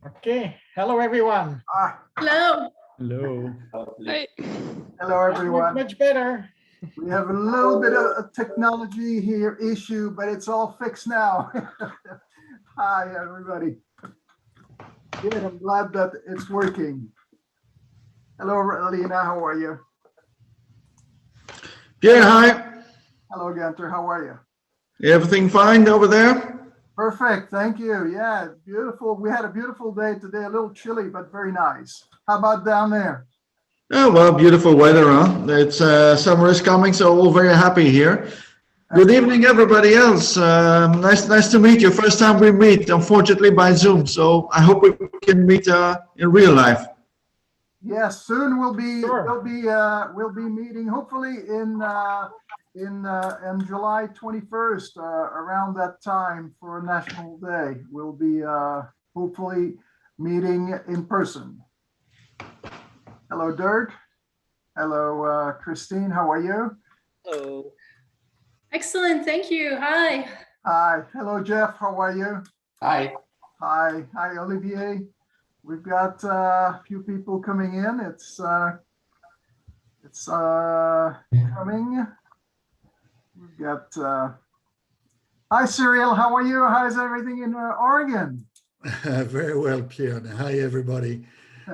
Okay. Hello, everyone. Hello. Hello. Hi. Hello, everyone. Much better. We have a little bit of a technology here issue, but it's all fixed now. Hi, everybody. Good, I'm glad that it's working. Hello, Lena, how are you? Yeah, hi. Hello, Ganter, how are you? Everything fine over there? Perfect, thank you. Yeah, beautiful. We had a beautiful day today, a little chilly, but very nice. How about down there? Oh, well, beautiful weather, huh? It's summer is coming, so we're all very happy here. Good evening, everybody else. Nice to meet you. First time we meet, unfortunately, by Zoom. So I hope we can meet in real life. Yes, soon we'll be Sure. we'll be meeting hopefully in July 21st around that time for National Day. We'll be hopefully meeting in person. Hello, Dirk. Hello, Christine. How are you? Hello. Excellent. Thank you. Hi. Hi. Hello, Jeff. How are you? Hi. Hi. Hi, Olivier. We've got a few people coming in. It's coming. We've got hi, Cyril. How are you? How's everything in Oregon? Very well, Pierre. Hi, everybody.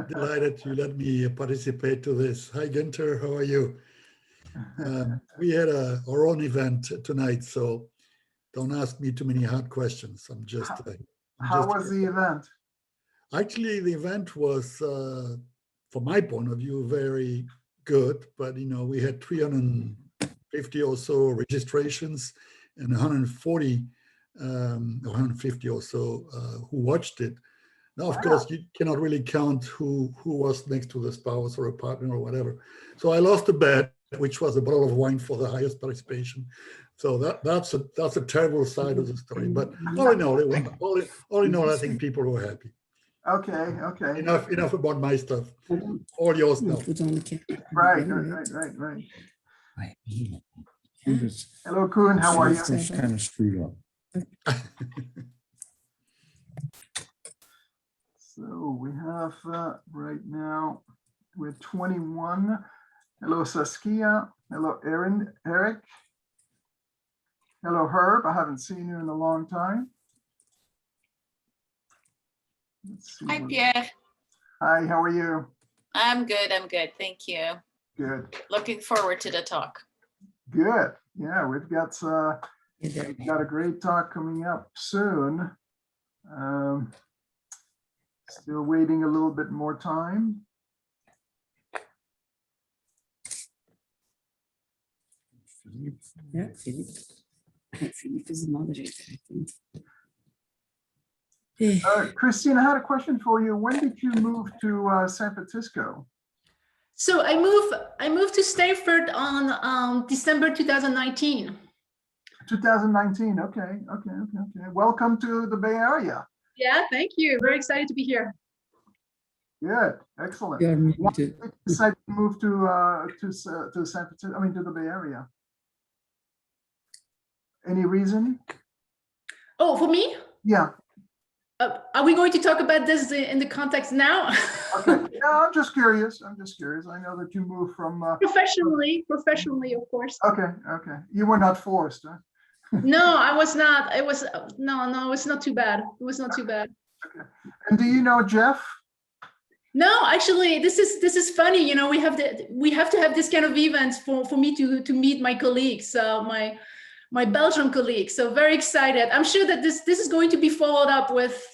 Delighted you let me participate to this. Hi, Günther. How are you? We had our own event tonight, so don't ask me too many hard questions. I'm just. How was the event? Actually, the event was, from my point of view, very good. But we had 350 or so registrations and 140, 150 or so who watched it. Now, of course, you cannot really count who was next to the spouse or a partner or whatever. So I lost a bet, which was a bottle of wine for the highest participation. So that's a terrible side of the story. But all in all, I think people were happy. Okay. Enough about my stuff. All your stuff. Right. Hello, Kuhn. How are you? It's kind of screwed up. So we have right now, we're 21. Hello, Saskia. Hello, Eric. Hello, Herb. I haven't seen you in a long time. Let's see. Hi, Pierre. Hi, how are you? I'm good. Thank you. Good. Looking forward to the talk. Good. Yeah, we've got a great talk coming up soon. Still waiting a little bit more time. Yeah, Philippe. Philippe is the moderator, I think. Christine, I had a question for you. When did you move to San Francisco? So I moved to Stanford on December 2019. 2019. Okay. Welcome to the Bay Area. Yeah, thank you. Very excited to be here. Good, excellent. You're Why did muted. you decide to move to San Francisco? I mean, to the Bay Area. Any reason? Oh, for me? Yeah. Are we going to talk about this in the context now? Okay. No, I'm just curious. I know that you moved from Professionally, of course. Okay. You were not forced, huh? No, I was not. It was no, it's not too bad. It was not too bad. Okay. And do you know Jeff? No, actually, this is funny. We have to have this kind of events for me to meet my colleagues, my Belgian colleagues. So very excited. I'm sure that this is going to be followed up with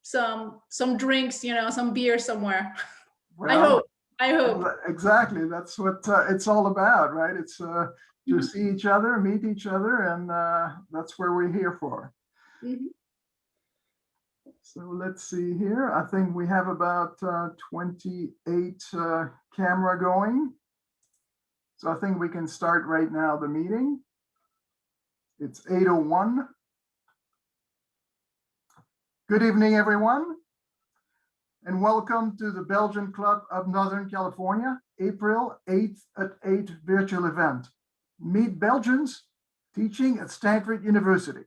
some drinks, some beer somewhere. Well, I hope. Exactly. That's what it's all about, right? It's to see each other, meet each other, and that's where we're here for. Mm-hmm. So let's see here. I think we have about 28 camera going. So I think we can start right now the meeting. It's 8:01. Good evening, everyone, and welcome to the Belgian Club of Northern California, April 8th at 8 virtual event. Meet Belgians teaching at Stanford University.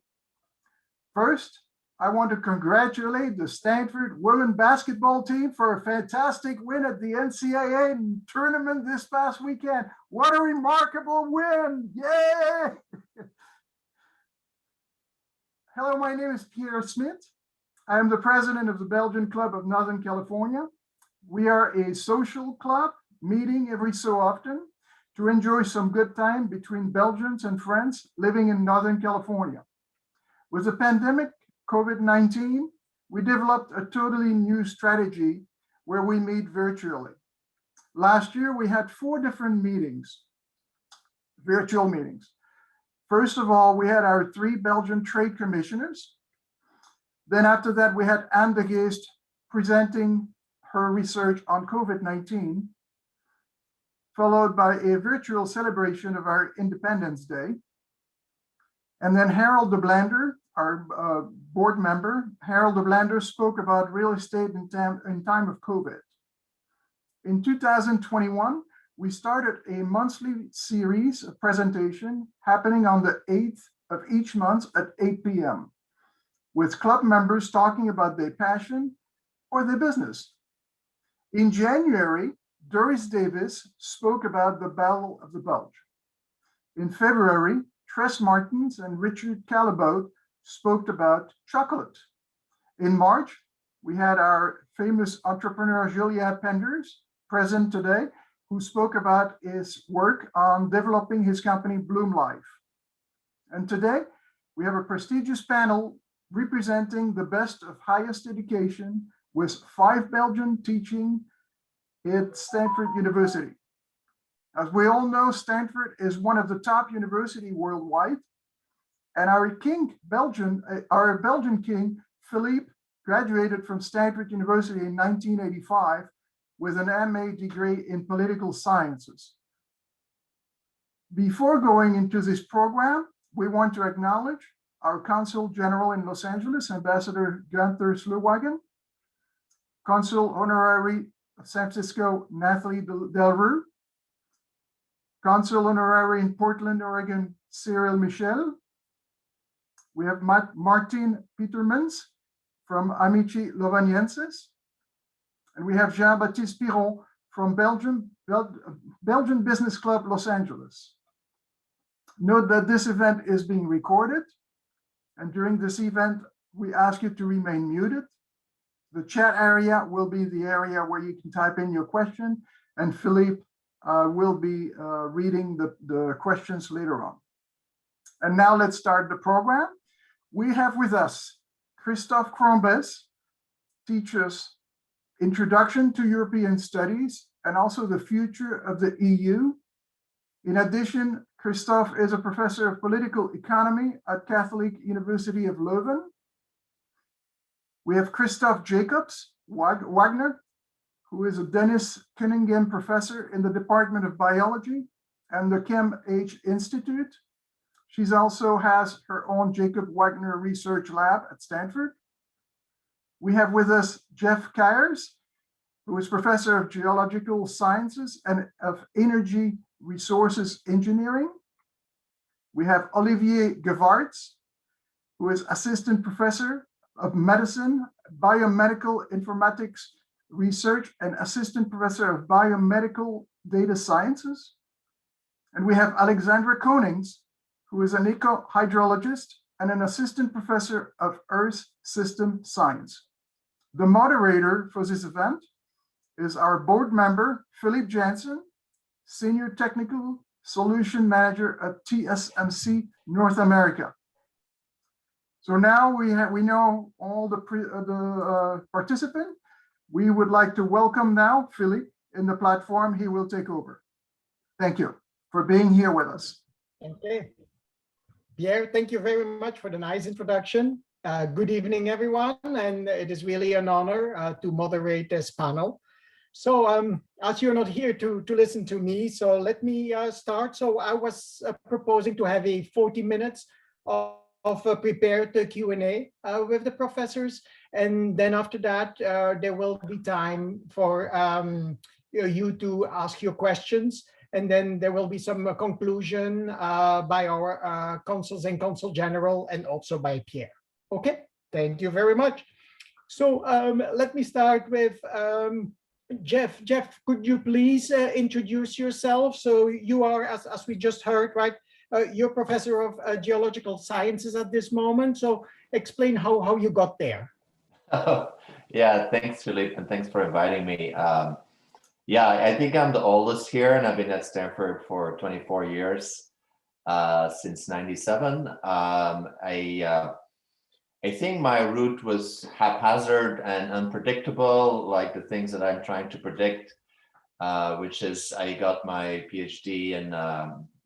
First, I want to congratulate the Stanford women basketball team for a fantastic win at the NCAA tournament this past weekend. What a remarkable win. Yay! Hello, my name is Pierre Smit. I am the president of the Belgian Club of Northern California. We are a social club meeting every so often to enjoy some good time between Belgians and friends living in Northern California. With the pandemic, COVID-19, we developed a totally new strategy where we meet virtually. Last year, we had 4 different meetings, virtual meetings. First of all, we had our 3 Belgian trade commissioners. Then after that, we had Anne de Geest presenting her research on COVID-19, followed by a virtual celebration of our Independence Day. And then Harold de Blander, our board member, Harold de Blander spoke about real estate in time of COVID. In 2021, we started a monthly series of presentation happening on the 8th of each month at 8 p.m. with club members talking about their passion or their business. In January, Doris Davis spoke about the Battle of the Bulge. In February, Tress Martins and Richard Calabote spoke about chocolate. In March, we had our famous entrepreneur Julien Penders present today, who spoke about his work on developing his company Bloom Life. And today, we have a prestigious panel representing the best of highest education with 5 Belgians teaching at Stanford University. As we all know, Stanford is one of the top universities worldwide. And our Belgian king, Philippe, graduated from Stanford University in 1985 with an MA degree in political sciences. Before going into this program, we want to acknowledge our Consul General in Los Angeles, Ambassador Gunther Sluwagen, Consul Honorary of San Francisco, Nathalie Delrue, Consul Honorary in Portland, Oregon, Cyril Michel. We have Martin Petermans from Amici Lovaniensis. And we have Jean-Baptiste Piron from Belgian Business Club, Los Angeles. Note that this event is being recorded. And during this event, we ask you to remain muted. The chat area will be the area where you can type in your question, and Philippe will be reading the questions later on. And now let's start the program. We have with us Christophe Crombez, teaches Introduction to European Studies and also the future of the EU. In addition, Christophe is a professor of political economy at Catholic University of Leuven. We have Christophe Jacobs Wagner, who is a Dennis Cunningham professor in the Department of Biology and the ChemH Institute. She also has her own Jacob Wagner Research Lab at Stanford. We have with us Jeff Kyers, who is professor of geological sciences and of energy resources engineering. We have Olivier Gevaerts, who is assistant professor of medicine, biomedical informatics research, and assistant professor of biomedical data sciences. And we have Alexandra Konings, who is an eco-hydrologist and an assistant professor of Earth System Science. The moderator for this event is our board member, Philippe Jansen, Senior Technical Solution Manager at TSMC North America. So now we know all the participants. We would like to welcome now Philippe in the platform. He will take over. Thank you for being here with us. Okay. Pierre, thank you very much for the nice introduction. Good evening, everyone. And it is really an honor to moderate this panel. So as you're not here to listen to me, so let me start. So I was proposing to have a 40 minutes of prepared Q&A with the professors. And then after that, there will be time for you to ask your questions. And then there will be some conclusion by our consuls and consul general and also by Pierre. Okay, Thank you very much. So let me start with Jeff. Jeff, could you please introduce yourself? So you are, as we just heard, right? You're professor of geological sciences at this moment. So explain how you got there. Yeah, thanks, Philippe, and thanks for inviting me. Yeah, I think I'm the oldest here, and I've been at Stanford for 24 years, since '97. I think my route was haphazard and unpredictable, like the things that I'm trying to predict, which is I got my PhD in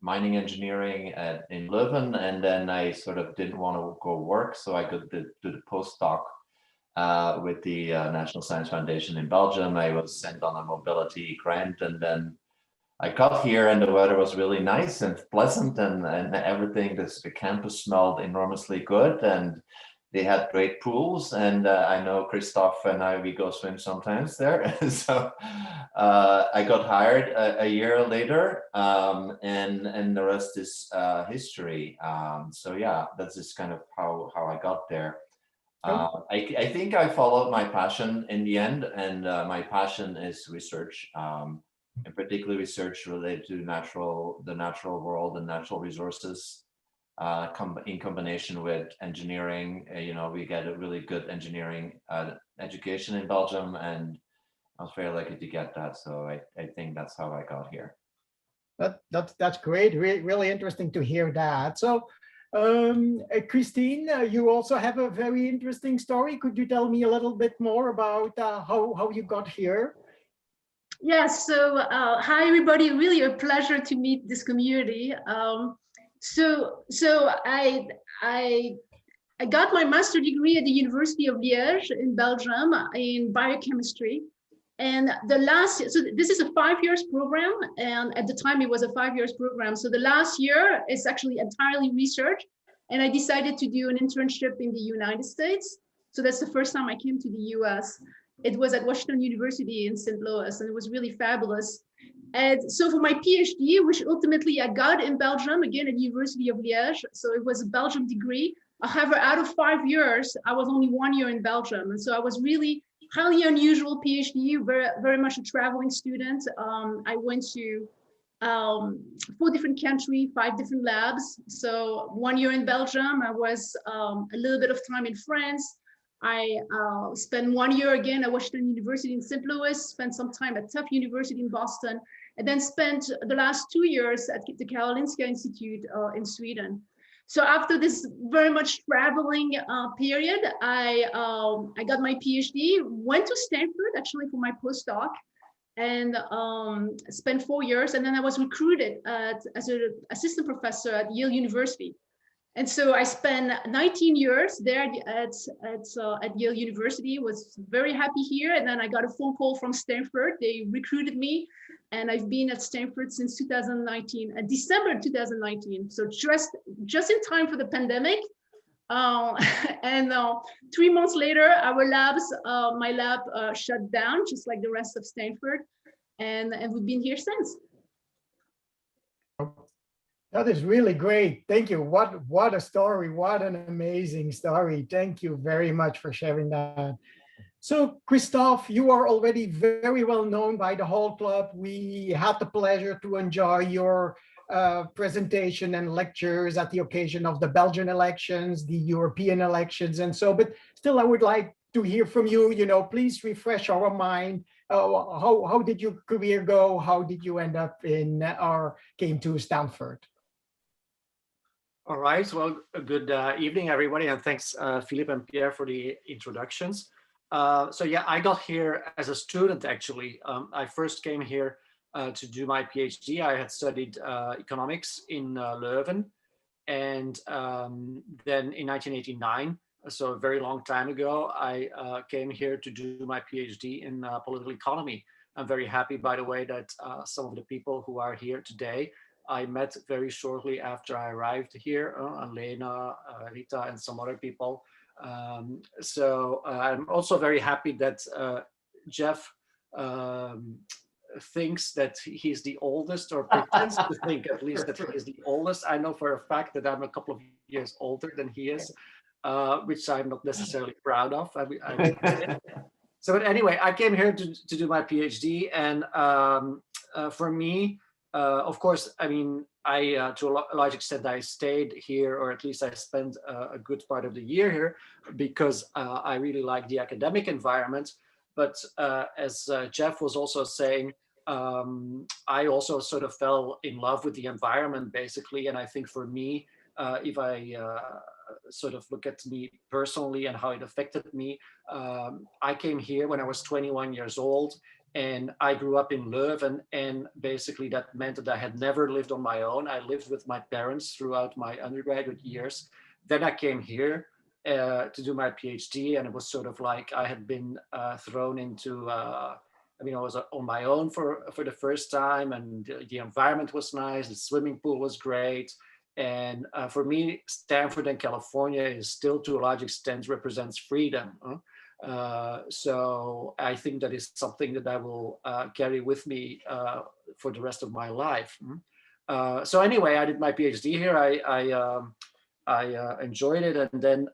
mining engineering in Leuven, and then I sort of didn't want to go work, so I could do the postdoc with the National Science Foundation in Belgium. I was sent on a mobility grant, and then I got here and the weather was really nice and pleasant, and everything, the campus smelled enormously good, and they had great pools, and I know Christophe and we go swim sometimes there. So I got hired a year later, and the rest is history. So yeah, that's just kind of how I got there. I think I followed my passion in the end, and my passion is research, and particularly research related to the natural world and natural resources. In combination with engineering, we get a really good engineering education in Belgium, and I was very lucky to get that. So I think that's how I got here. That's great. Really interesting to hear that. So, Christine, you also have a very interesting story. Could you tell me a little bit more about how you got here? Yes. So, hi everybody. Really a pleasure to meet this community. So I got my master's degree at the University of Liège in Belgium in biochemistry. And so this is a 5 years program. And at the time it was a 5 years program. So the last year is actually entirely research. And I decided to do an internship in the United States. So that's the first time I came to the US. It was at Washington University in St. Louis, and it was really fabulous. And so for my PhD, which ultimately I got in Belgium, again at the University of Liège, so it was a Belgium degree. However, out of 5 years, I was only 1 year in Belgium. And so I was really highly unusual PhD, very much a traveling student. I went to 4 different countries, 5 different labs. So 1 year in Belgium, I was a little bit of time in France. I spent 1 year again at Washington University in St. Louis, spent some time at Tufts University in Boston, and then spent the last 2 years at the Karolinska Institute in Sweden. So after this very much traveling period, I got my PhD, went to Stanford actually for my postdoc, and spent 4 years, and then I was recruited as an assistant professor at Yale University. And so I spent 19 years there at Yale University, was very happy here. And then I got a phone call from Stanford. They recruited me, and I've been at Stanford since 2019, December 2019. So just in time for the pandemic. And 3 months later, my lab shut down, just like the rest of Stanford. And we've been here since. That is really great. Thank you. What a story. What an amazing story. Thank you very much for sharing that. So, Christophe, you are already very well known by the whole club. We had the pleasure to enjoy your presentation and lectures at the occasion of the Belgian elections, the European elections, and so. But still, I would like to hear from you. Please refresh our mind. How did your career go? How did you end up came to Stanford? All right. Well, good evening, everybody, and thanks, Philippe and Pierre, for the introductions. So yeah, I got here as a student, actually. I first came here to do my PhD. I had studied economics in Leuven, and then in 1989, so a very long time ago, I came here to do my PhD in political economy. I'm very happy, by the way, that some of the people who are here today I met very shortly after I arrived here, Lena, Rita, and some other people. So I'm also very happy that Jeff thinks that he's the oldest, or pretends to think at least that he is the oldest. I know for a fact that I'm a couple of years older than he is. which I'm not necessarily proud of. So, but anyway, I came here to do my PhD, and for me, of course, I mean, to a large extent, I stayed here, or at least I spent a good part of the year here, because I really like the academic environment. But as Jeff was also saying, I also sort of fell in love with the environment, basically. And I think for me, if I sort of look at me personally and how it affected me, I came here when I was 21 years old, and I grew up in Leuven, and basically that meant that I had never lived on my own. I lived with my parents throughout my undergraduate years. Then I came here to do my PhD, and it was sort of like I had been thrown into, I mean, I was on my own for the first time, and the environment was nice, the swimming pool was great. And for me, Stanford and California is still to a large extent represents freedom. So I think that is something that I will carry with me for the rest of my life. So anyway, I did my PhD here. I enjoyed it, and then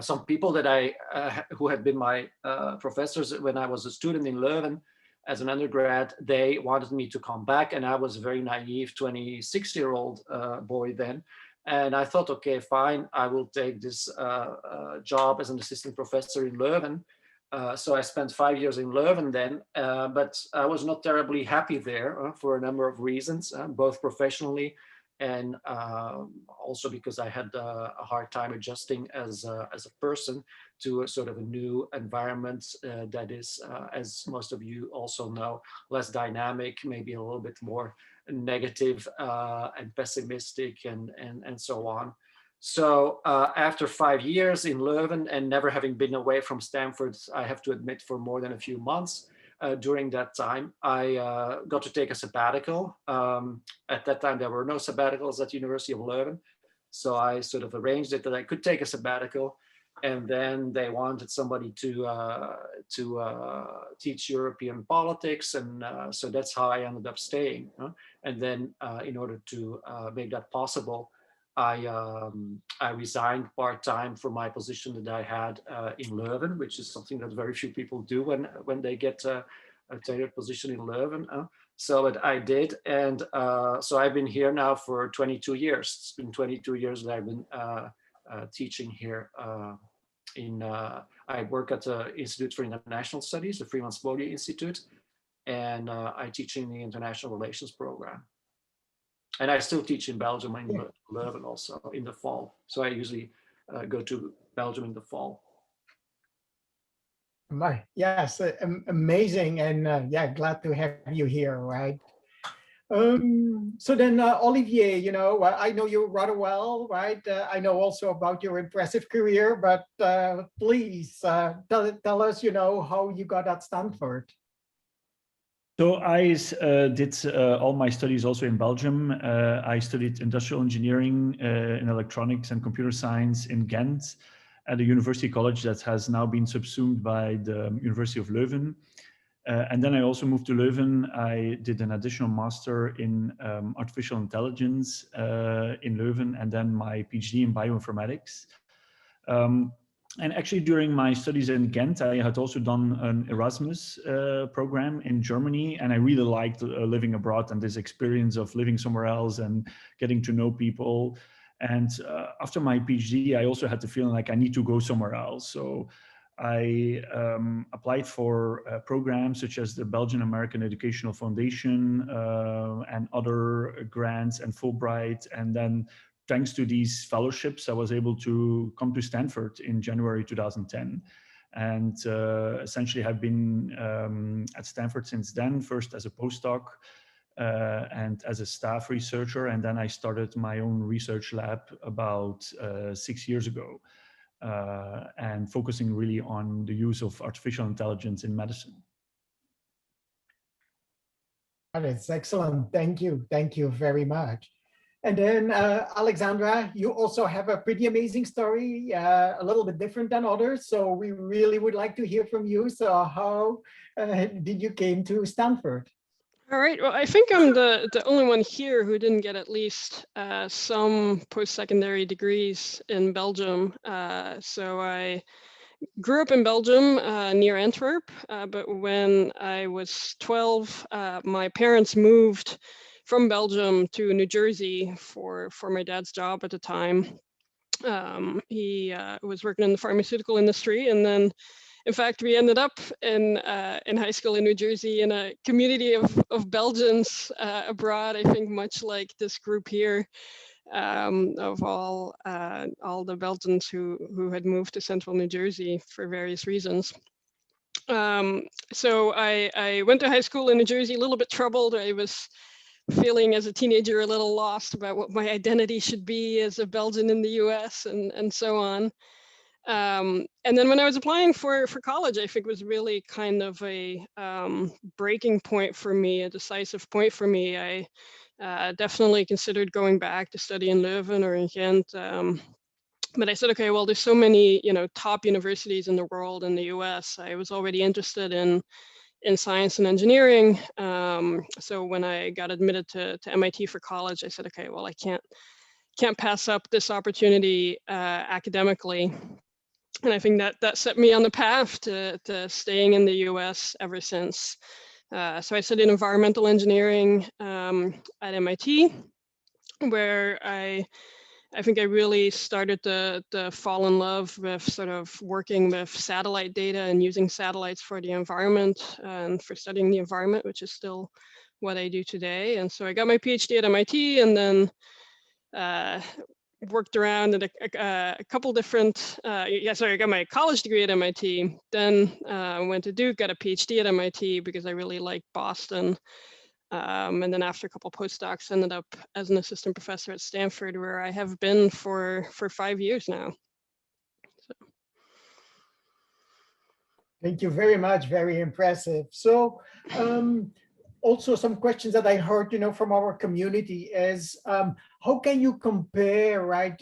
some people that who had been my professors when I was a student in Leuven as an undergrad, they wanted me to come back, and I was a very naive 26-year-old boy then. And I thought, okay, fine, I will take this job as an assistant professor in Leuven. So I spent 5 years in Leuven then, but I was not terribly happy there for a number of reasons, both professionally and also because I had a hard time adjusting as a person to a sort of a new environment that is, as most of you also know, less dynamic, maybe a little bit more negative and pessimistic and so on. So after 5 years in Leuven and never having been away from Stanford, I have to admit, for more than a few months, during that time, I got to take a sabbatical. At that time, there were no sabbaticals at University of Leuven. So I sort of arranged it that I could take a sabbatical. And then they wanted somebody to teach European politics. And so that's how I ended up staying. And then in order to make that possible, I resigned part-time from my position that I had in Leuven, which is something that very few people do when they get a tenured position in Leuven. So I did, and so I've been here now for 22 years. It's been 22 years that I've been teaching here. I work at the Institute for International Studies, the Freeman Spogli Institute, and I teach in the International Relations program. And I still teach in Belgium and Leuven also in the fall. So I usually go to Belgium in the fall. Yes, amazing. And yeah, glad to have you here, right? So then, Olivier, you know, I know you rather well, right? I know also about your impressive career, but please tell us, you know, how you got at Stanford. So I did all my studies also in Belgium. I studied industrial engineering in electronics and computer science in Ghent at a university college that has now been subsumed by the University of Leuven. And then I also moved to Leuven. I did an additional master in artificial intelligence in Leuven, and then my PhD in bioinformatics. And actually, during my studies in Ghent, I had also done an Erasmus program in Germany, and I really liked living abroad and this experience of living somewhere else and getting to know people. And after my PhD, I also had the feeling like I need to go somewhere else. So I applied for programs such as the Belgian American Educational Foundation and other grants and Fulbright, and then thanks to these fellowships, I was able to come to Stanford in January 2010, and essentially have been at Stanford since then, first as a postdoc and as a staff researcher, and then I started my own research lab about 6 years ago, and focusing really on the use of artificial intelligence in medicine. That's excellent. Thank you. Thank you very much. And then, Alexandra, you also have a pretty amazing story, a little bit different than others. So we really would like to hear from you. So how did you came to Stanford? All right, well, I think I'm the only one here who didn't get at least some post-secondary degrees in Belgium. So I grew up in Belgium near Antwerp, but when I was 12, my parents moved from Belgium to New Jersey for my dad's job at the time. He was working in the pharmaceutical industry, and then in fact, we ended up in high school in New Jersey in a community of Belgians abroad, I think much like this group here, of all the Belgians who had moved to central New Jersey for various reasons. So I went to high school in New Jersey, a little bit troubled. I was feeling as a teenager a little lost about what my identity should be as a Belgian in the US and so on. And then when I was applying for college, I think was really kind of a breaking point for me, a decisive point for me. I definitely considered going back to study in Leuven or in Ghent. But I said, okay, well, there's so many, top universities in the world in the US. I was already interested in science and engineering. So when I got admitted to MIT for college, I said, okay, well, I can't pass up this opportunity academically. And I think that set me on the path to staying in the US ever since. So I studied environmental engineering at MIT, where I think I really started to fall in love with sort of working with satellite data and using satellites for the environment and for studying the environment, which is still what I do today. And so I got my PhD at MIT, and then worked around at a couple different, I got my college degree at MIT, then went to Duke, got a PhD at MIT because I really liked Boston. And then after a couple postdocs, ended up as an assistant professor at Stanford, where I have been for 5 years now. So. Thank you very much. Very impressive. So also some questions that I heard, from our community is how can you compare, right,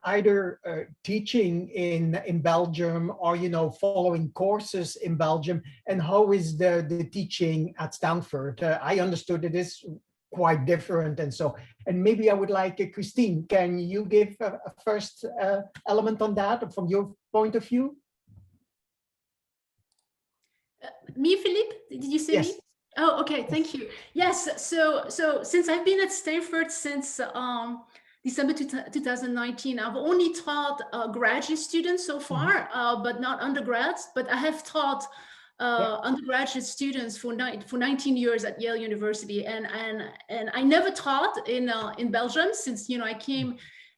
either teaching in Belgium or, following courses in Belgium, and how is the teaching at Stanford? I understood it is quite different, and maybe I would like Christine, can you give a first element on that from your point of view? Me, Philippe, did you say yes. me? Oh, okay, thank you. Yes, so since I've been at Stanford since December 2019, I've only taught graduate students so far, but not undergrads. But I have taught undergraduate students for 19 years at Yale University, and I never taught in Belgium since I came.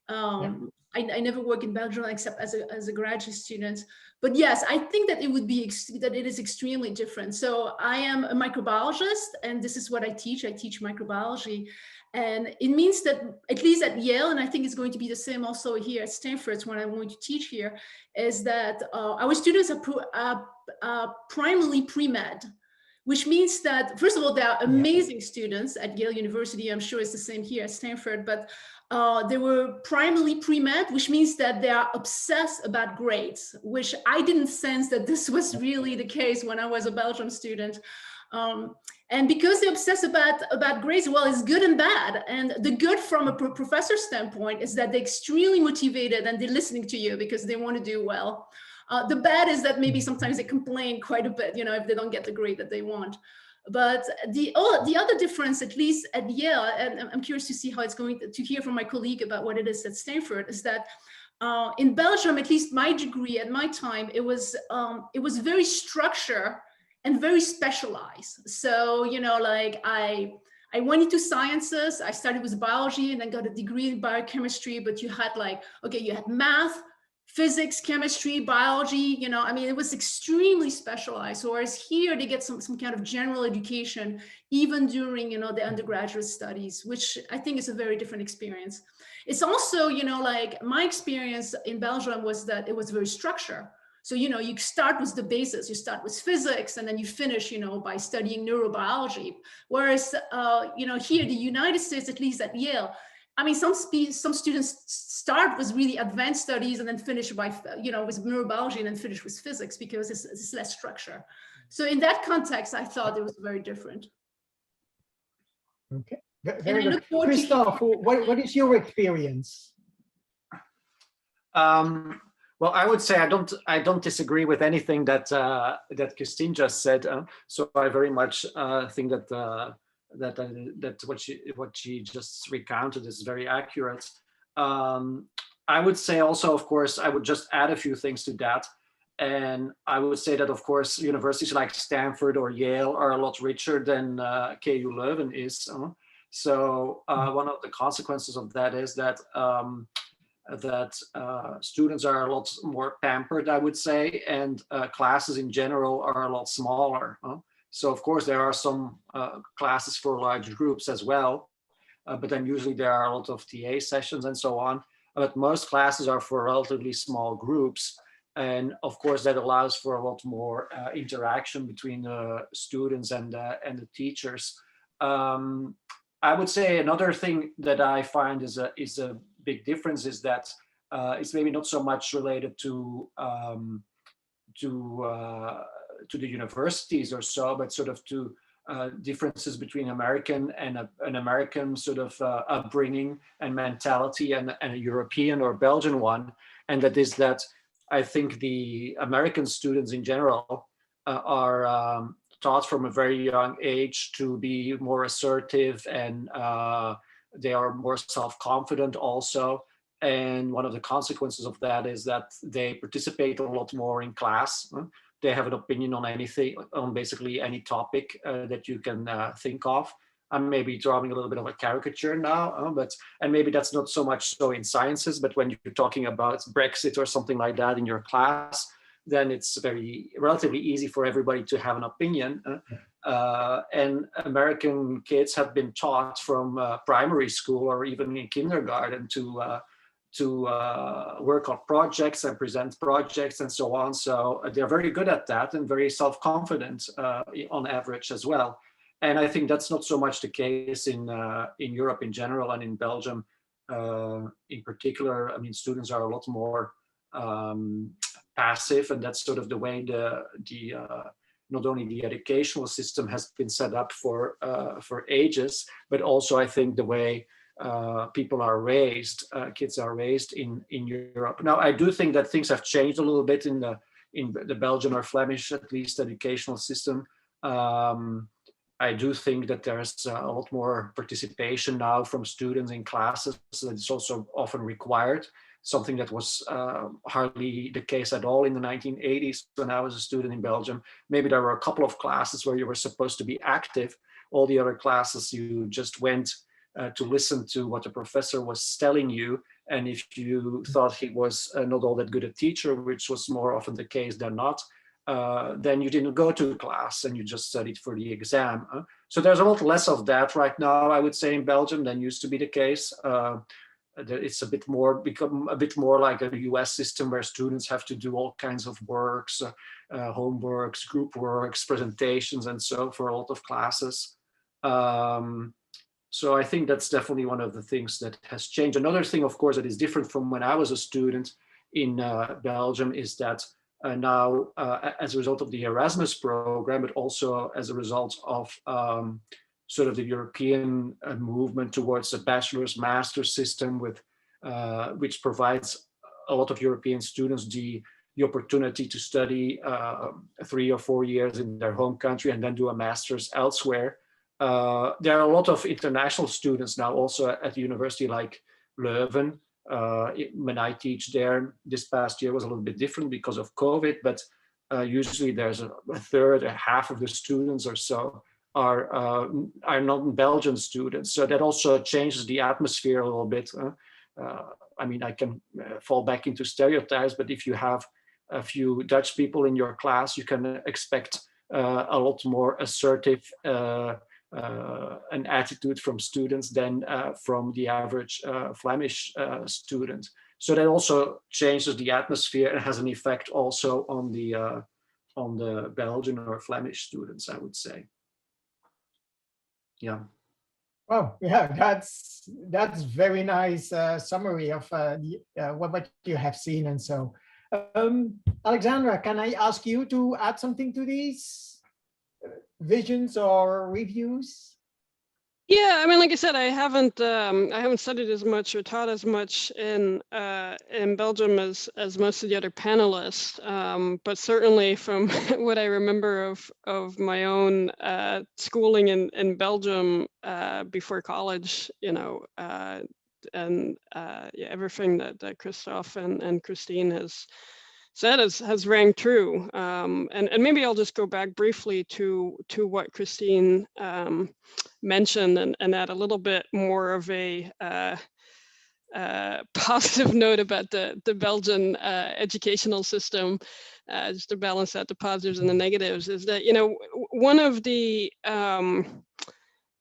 I never worked in Belgium except as a graduate student. But yes, I think that it is extremely different. So I am a microbiologist, and this is what I teach. I teach microbiology. And it means that, at least at Yale, and I think it's going to be the same also here at Stanford, when I'm going to teach here, is that our students are primarily pre-med, which means that, first of all, they are amazing students at Yale University. I'm sure it's the same here at Stanford, but they were primarily pre-med, which means that they are obsessed about grades, which I didn't sense that this was really the case when I was a Belgium student. And because they're obsessed about grades, well, it's good and bad. And the good from a professor standpoint is that they're extremely motivated and they're listening to you because they want to do well. The bad is that maybe sometimes they complain quite a bit, if they don't get the grade that they want. But the other difference, at least at Yale, and I'm curious to see how it's going to hear from my colleague about what it is at Stanford, is that in Belgium, at least my degree at my time, it was very structured and very specialized. So, I went into sciences, I started with biology and then got a degree in biochemistry, but you had you had math, physics, chemistry, biology, it was extremely specialized. Whereas here they get some kind of general education, even during, the undergraduate studies, which I think is a very different experience. It's also, my experience in Belgium was that it was very structured. So, you start with the basis, you start with physics, and then you finish, by studying neurobiology. Whereas, here, the United States, at least at Yale, some students start with really advanced studies and then finish by, with neurobiology and then finish with physics because it's less structure. So in that context, I thought it was very different. Okay, And very I good. look forward to Christoph, what is your experience? Well, I would say I don't disagree with anything that that Christine just said. So I very much think that that what she just recounted is very accurate. I would say also, of course, I would just add a few things to that. And I would say that, of course, universities like Stanford or Yale are a lot richer than KU Leuven is. So one of the consequences of that is that students are a lot more pampered, I would say, and classes in general are a lot smaller. So of course there are some classes for large groups as well, but then usually there are a lot of TA sessions and so on. But most classes are for relatively small groups. And of course that allows for a lot more interaction between the students and the teachers. I would say another thing that I find is a big difference is that it's maybe not so much related to the universities or so, but sort of to differences between American and an American sort of upbringing and mentality and a European or Belgian one. And that is that I think the American students in general are taught from a very young age to be more assertive, and they are more self-confident also. And one of the consequences of that is that they participate a lot more in class. They have an opinion on anything, on basically any topic that you can think of. I'm maybe drawing a little bit of a caricature now, and maybe that's not so much so in sciences, but when you're talking about Brexit or something like that in your class, then it's relatively easy for everybody to have an opinion. And American kids have been taught from primary school or even in kindergarten to work on projects and present projects and so on. So they're very good at that and very self-confident on average as well. And I think that's not so much the case in Europe in general and in Belgium in particular. I mean, students are a lot more passive, and that's sort of the way not only the educational system has been set up for ages, but also I think the way people are raised, kids are raised in Europe. Now, I do think that things have changed a little bit in the Belgian or Flemish, at least, educational system. I do think that there's a lot more participation now from students in classes. So it's also often required, something that was hardly the case at all in the 1980s when I was a student in Belgium. Maybe there were a couple of classes where you were supposed to be active. All the other classes, you just went to listen to what the professor was telling you. And if you thought he was not all that good a teacher, which was more often the case than not, then you didn't go to class and you just studied for the exam. So there's a lot less of that right now, I would say, in Belgium than used to be the case. It's become a bit more like a US system where students have to do all kinds of works, homeworks, group works, presentations, and so for a lot of classes. So I think that's definitely one of the things that has changed. Another thing, of course, that is different from when I was a student in Belgium is that now, as a result of the Erasmus program, but also as a result of sort of the European movement towards a bachelor's master's system which provides a lot of European students the opportunity to study 3 or 4 years in their home country and then do a master's elsewhere. There are a lot of international students now also at the university like Leuven. When I teach there, this past year was a little bit different because of COVID, but usually there's a third, a half of the students or so are non-Belgian students. So that also changes the atmosphere a little bit. I mean, I can fall back into stereotypes, but if you have a few Dutch people in your class, you can expect a lot more assertive an attitude from students than from the average Flemish student. So that also changes the atmosphere and has an effect also on the Belgian or Flemish students, I would say. Yeah. Well, yeah, that's very nice summary of what you have seen. And so, Alexandra, can I ask you to add something to these visions or reviews? Yeah, I mean, like I said, I haven't studied as much or taught as much in Belgium as most of the other panelists. But certainly from what I remember of my own schooling in Belgium before college, you know, and yeah, everything that Christophe and Christine has said has rang true. And maybe I'll just go back briefly to what Christine mentioned and add a little bit more of a positive note about the Belgian educational system, just to balance out the positives and the negatives, is that, you know, one of the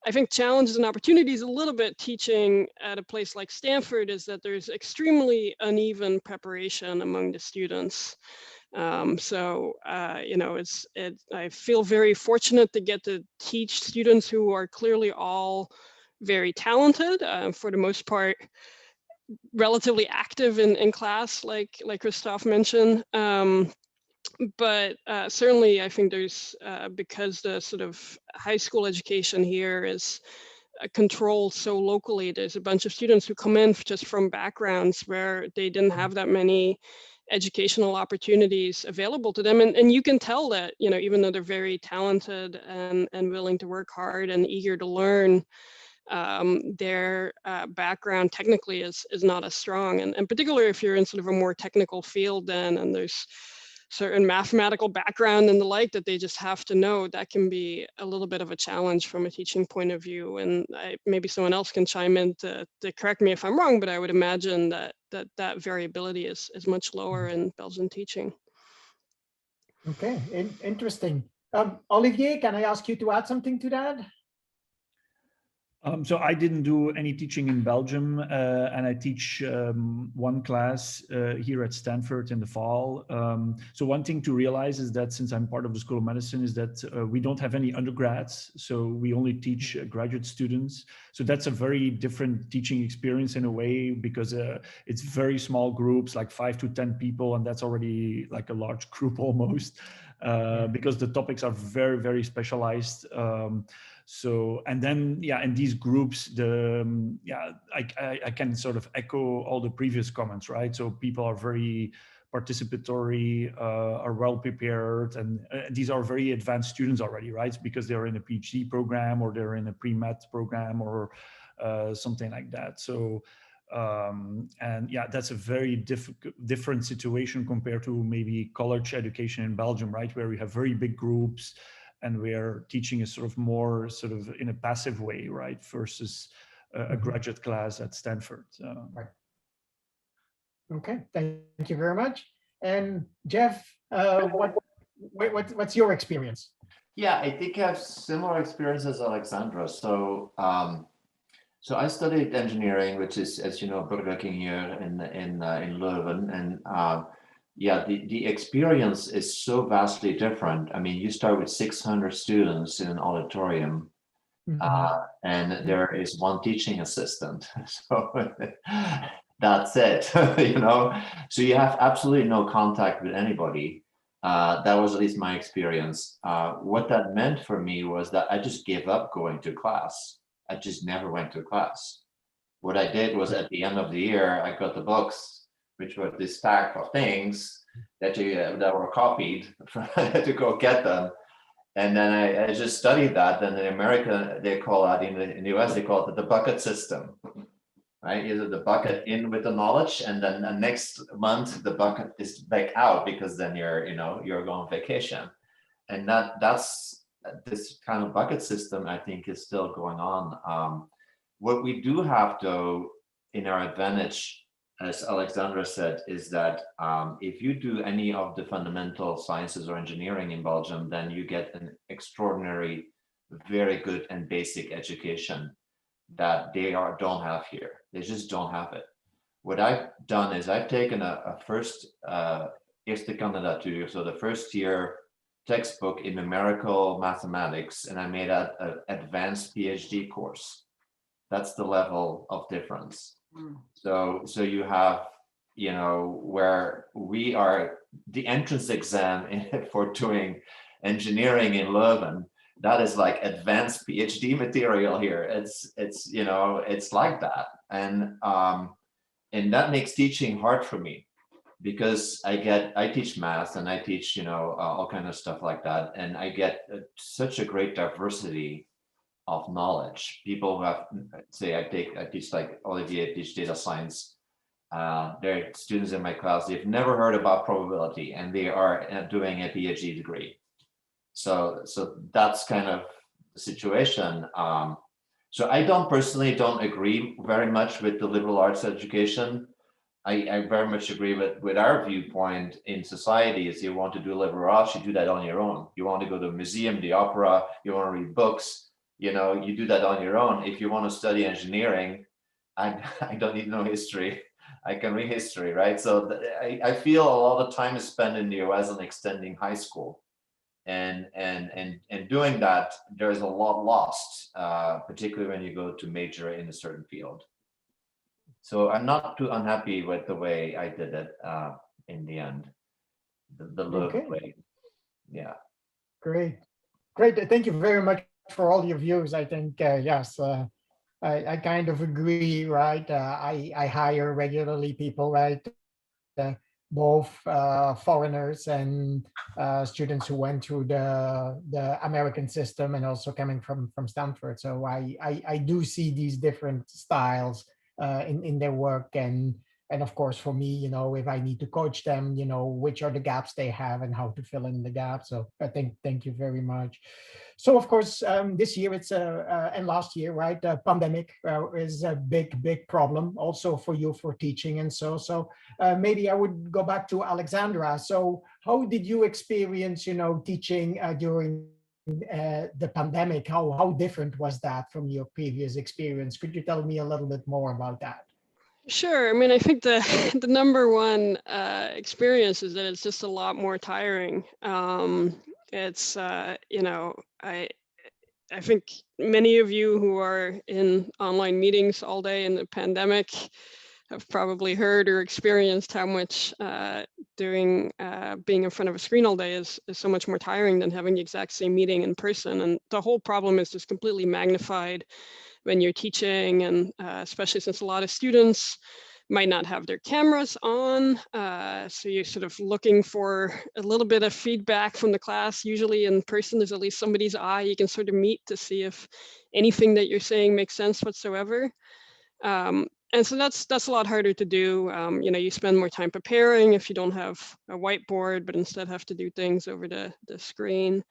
I think challenges and opportunities a little bit teaching at a place like Stanford is that there's extremely uneven preparation among the students. So, you know, I feel very fortunate to get to teach students who are clearly all very talented, for the most part, relatively active in class, like Christophe mentioned. But certainly I think there's, because the sort of high school education here is controlled so locally, there's a bunch of students who come in just from backgrounds where they didn't have that many educational opportunities available to them. And you can tell that, you know, even though they're very talented and willing to work hard and eager to learn, their background technically is not as strong. And particularly if you're in sort of a more technical field then, and there's certain mathematical background and the like that they just have to know, that can be a little bit of a challenge from a teaching point of view. And maybe someone else can chime in to correct me if I'm wrong, but I would imagine that variability is much lower in Belgian teaching. Okay, interesting. Olivier, can I ask you to add something to that? So I didn't do any teaching in Belgium, and I teach one class here at Stanford in the fall. So one thing to realize is that since I'm part of the School of Medicine is that we don't have any undergrads, so we only teach graduate students. So that's a very different teaching experience in a way, because it's very small groups, like 5 to 10 people, and that's already like a large group almost, because the topics are very, very specialized. So, and then, yeah, in these groups, I can sort of echo all the previous comments, right? So people are very participatory, are well prepared, and these are very advanced students already, right? Because they're in a PhD program or they're in a pre-med program or something like that. So, and yeah, that's a very different situation compared to maybe college education in Belgium, right? Where we have very big groups, and where teaching is sort of more sort of in a passive way, right? Versus a graduate class at Stanford. Right. Okay, thank you very much. And Jeff, what's your experience? Yeah, I think I have similar experience as Alexandra. So, so I studied engineering, which is, as you know, bookkeeping here in Leuven, and yeah, the experience is so vastly different. I mean, you start with 600 students in an auditorium, and there is one teaching assistant. So that's it, you know? So you have absolutely no contact with anybody. That was at least my experience. What that meant for me was that I just gave up going to class. I just never went to class. What I did was at the end of the year, I got the books, which were this stack of things that were copied to go get them. And then I just studied that. And in America, they call that, in the US, they call it the bucket system, right? Either the bucket in with the knowledge, and then the next month, the bucket is back out, because then you're going on vacation. And that's this kind of bucket system, I think, is still going on. What we do have, though, in our advantage, as Alexandra said, is that if you do any of the fundamental sciences or engineering in Belgium, then you get an extraordinary, very good and basic education that they don't have here. They just don't have it. What I've done is I've taken a first eerste kandidatuur, so the first year textbook in numerical mathematics, and I made an advanced PhD course. That's the level of difference. So you have, where we are, the entrance exam for doing engineering in Leuven that is like advanced PhD material here. It's you know, it's like that. And that makes teaching hard for me, because I teach math and I teach, you know, all kind of stuff like that. And I get such a great diversity of knowledge. People who have, say, I teach like Olivier, I teach data science. There are students in my class, they've never heard about probability and they are doing a PhD degree. So that's kind of the situation. So I personally don't agree very much with the liberal arts education. I very much agree with our viewpoint in society is you want to do liberal arts, you do that on your own. You want to go to the museum, the opera, you want to read books, you know, you do that on your own. If you want to study engineering, I don't need no history. I can read history, right? So I feel a lot of time is spent in the US on extending high school. And doing that, there's a lot lost, particularly when you go to major in a certain field. So I'm not too unhappy with the way I did it in the end, the Okay. way. Yeah. Great. Thank you very much for all your views. I think, yes, I kind of agree, right? I hire regularly people, right? Both foreigners and students who went through the American system and also coming from Stanford. So I do see these different styles in their work, and of course for me, you know, if I need to coach them, you know, which are the gaps they have and how to fill in the gaps. So I think, thank you very much. So of course, this year it's and last year, right? The pandemic is a big problem also for you for teaching, and so maybe I would go back to Alexandra. So how did you experience, you know, teaching during the pandemic? How different was that from your previous experience? Could you tell me a little bit more about that? Sure. I mean, I think the number one experience is that it's just a lot more tiring. It's you know, I think many of you who are in online meetings all day in the pandemic have probably heard or experienced how much being in front of a screen all day is so much more tiring than having the exact same meeting in person. And the whole problem is just completely magnified when you're teaching, and especially since a lot of students might not have their cameras on. So you're sort of looking for a little bit of feedback from the class. Usually in person, there's at least somebody's eye you can sort of meet to see if anything that you're saying makes sense whatsoever. And so that's a lot harder to do. You know, you spend more time preparing if you don't have a whiteboard, but instead have to do things over the screen.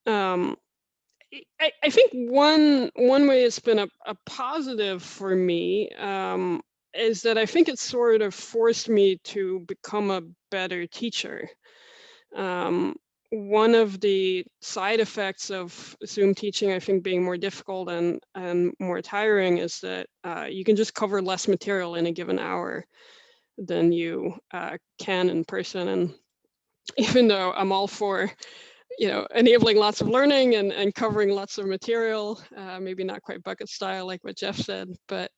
I think one way it's been a positive for me is that I think it sort of forced me to become a better teacher. One of the side effects of Zoom teaching, I think, being more difficult and more tiring is that you can just cover less material in a given hour than you can in person. And even though I'm all for, you know, enabling lots of learning and covering lots of material, maybe not quite bucket style like what Jeff said, but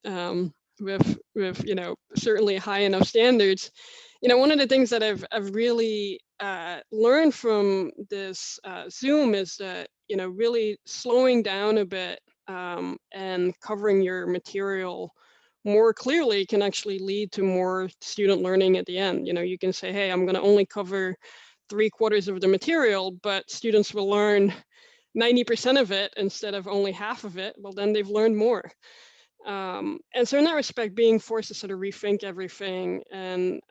with you know, certainly high enough standards. You know, one of the things that I've really learned from this Zoom is that, you know, really slowing down a bit and covering your material more clearly can actually lead to more student learning at the end. You know, you can say, hey, I'm going to only cover 3/4 of the material, but students will learn 90% of it instead of only half of it. Well, then they've learned more. And so in that respect, being forced to sort of rethink everything and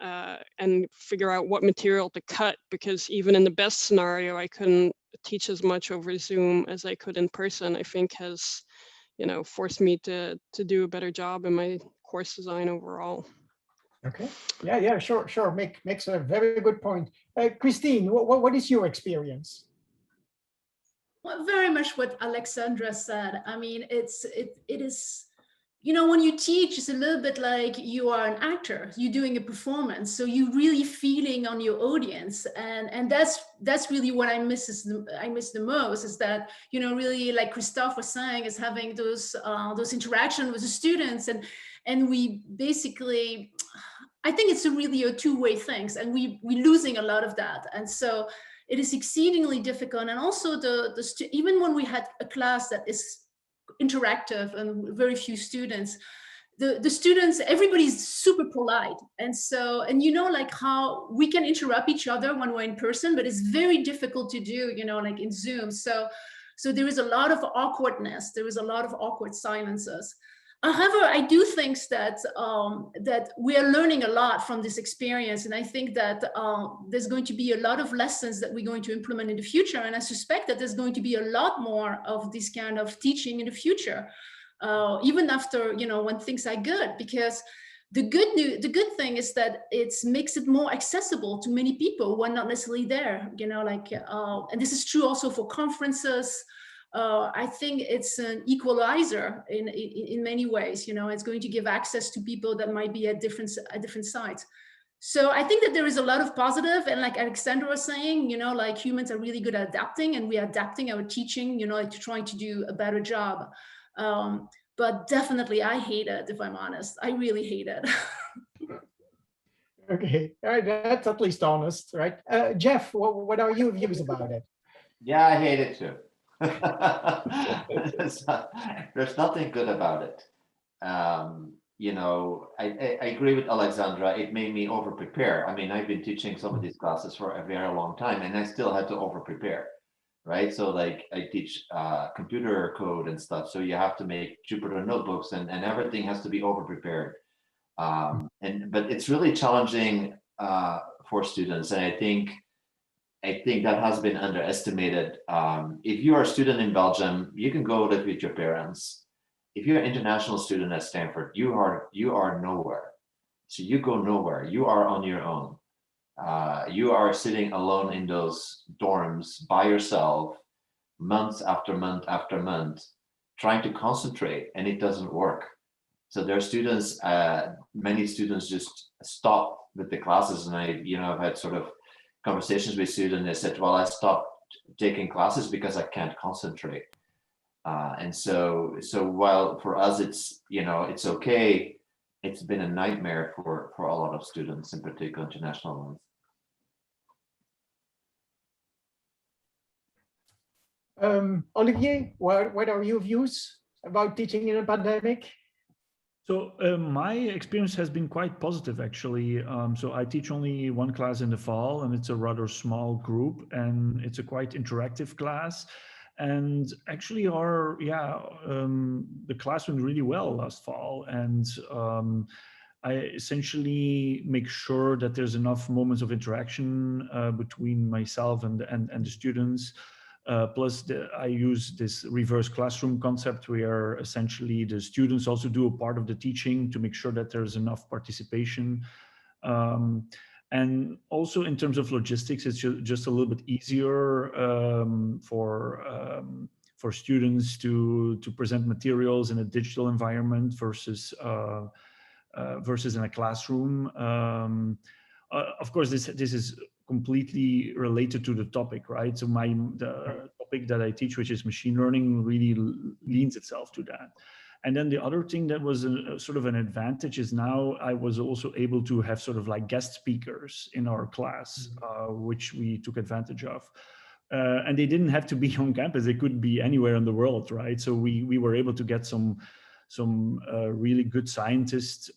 figure out what material to cut, because even in the best scenario, I couldn't teach as much over Zoom as I could in person, I think has, you know, forced me to do a better job in my course design overall. Okay. Yeah, sure. Makes a very good point. Christine, what is your experience? Well, very much what Alexandra said. I mean, it is, you know, when you teach, it's a little bit like you are an actor, you're doing a performance. So you're really feeling on your audience. And that's really what I miss the most, is that, you know, really, like Christophe was saying, is having those interactions with the students. And we basically, I think it's really a two-way thing, and we're losing a lot of that. And so it is exceedingly difficult. And also even when we had a class that is interactive and very few students, the students, everybody's super polite. And so, and you know, like how we can interrupt each other when we're in person, but it's very difficult to do, you know, like in Zoom. So there is a lot of awkwardness. There is a lot of awkward silences. However, I do think that that we are learning a lot from this experience, and I think that there's going to be a lot of lessons that we're going to implement in the future, and I suspect that there's going to be a lot more of this kind of teaching in the future, even after, you know, when things are good, because the good thing is that it makes it more accessible to many people who are not necessarily there, you know, like, and this is true also for conferences. I think it's an equalizer in many ways. You know, it's going to give access to people that might be at different sites. So I think that there is a lot of positive, and like Alexander was saying, you know, like humans are really good at adapting, and we are adapting our teaching, you know, like to trying to do a better job. But definitely, I hate it. If I'm honest, I really hate it. Okay, all right, that's at least honest, right? Jeff, what are your views about it? Yeah, I hate it too. There's nothing good about it. You know, I agree with Alexandra. It made me over prepare. I mean, I've been teaching some of these classes for a very long time, and I still had to over prepare, right? So like I teach computer code and stuff. So you have to make Jupyter notebooks, and everything has to be over prepared. But it's really challenging for students, and I think that has been underestimated. If you are a student in Belgium, you can go live with your parents. If you're an international student at Stanford, you are nowhere. So you go nowhere. You are on your own. You are sitting alone in those dorms by yourself, month after month after month, trying to concentrate, and it doesn't work. So there are students, many students just stop with the classes, and I've had sort of conversations with students. They said, well, I stopped taking classes because I can't concentrate. And so while for us it's, you know, it's okay, it's been a nightmare for a lot of students, in particular international ones. Olivier, what are your views about teaching in a pandemic? So my experience has been quite positive, actually. So I teach only one class in the fall, and it's a rather small group, and it's a quite interactive class. And actually, the class went really well last fall, and I essentially make sure that there's enough moments of interaction between myself and the students. Plus, I use this reverse classroom concept where essentially the students also do a part of the teaching to make sure that there's enough participation. And also in terms of logistics, it's just a little bit easier for students to present materials in a digital environment versus in a classroom. Of course, this is completely related to the topic, right? So the topic that I teach, which is machine learning, really leans itself to that. And then the other thing that was sort of an advantage is now I was also able to have sort of like guest speakers in our class, which we took advantage of. And they didn't have to be on campus; they could be anywhere in the world, right? So we were able to get some really good scientists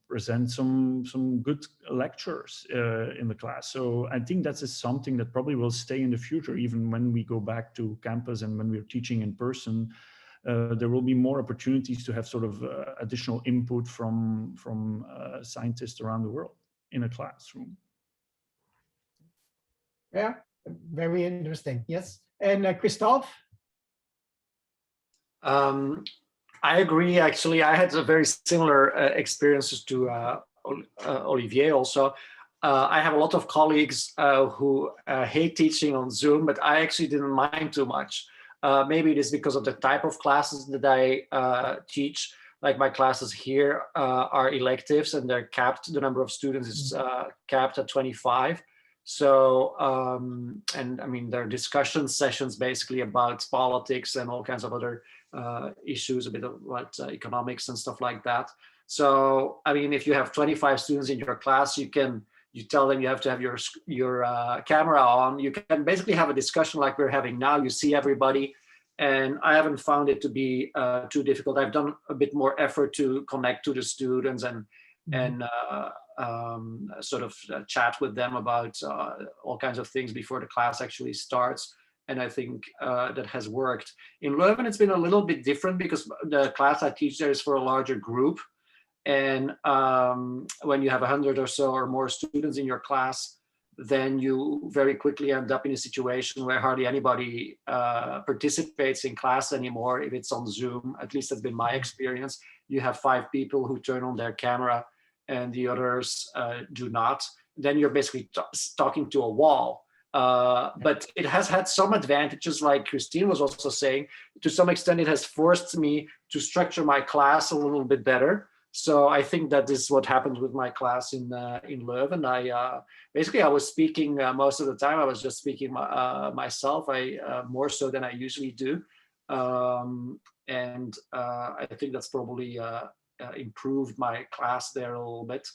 present some good lectures in the class. So I think that's something that probably will stay in the future, even when we go back to campus and when we're teaching in person. There will be more opportunities to have sort of additional input from scientists around the world in a classroom. Yeah, very interesting. Yes, and Christophe? I agree. Actually, I had a very similar experiences to Olivier also. I have a lot of colleagues who hate teaching on Zoom, but I actually didn't mind too much. Maybe it is because of the type of classes that I teach. Like my classes here are electives and they're capped. The number of students is capped at 25. So, and I mean, there are discussion sessions basically about politics and all kinds of other issues, a bit of what economics and stuff like that. So, I mean, if you have 25 students in your class, you can you tell them you have to have your camera on. You can basically have a discussion like we're having now. You see everybody, and I haven't found it to be too difficult. I've done a bit more effort to connect to the students and sort of chat with them about all kinds of things before the class actually starts. And I think that has worked. In Leuven, it's been a little bit different because the class I teach there is for a larger group. And when you have 100 or so or more students in your class, then you very quickly end up in a situation where hardly anybody participates in class anymore if it's on Zoom. At least that's been my experience. You have 5 people who turn on their camera and the others do not. Then you're basically talking to a wall. But it has had some advantages, like Christine was also saying. To some extent, it has forced me to structure my class a little bit better. So I think that is what happened with my class in Leuven. I was speaking most of the time. I was just speaking myself. More so than I usually do, and I think that's probably improved my class there a little bit.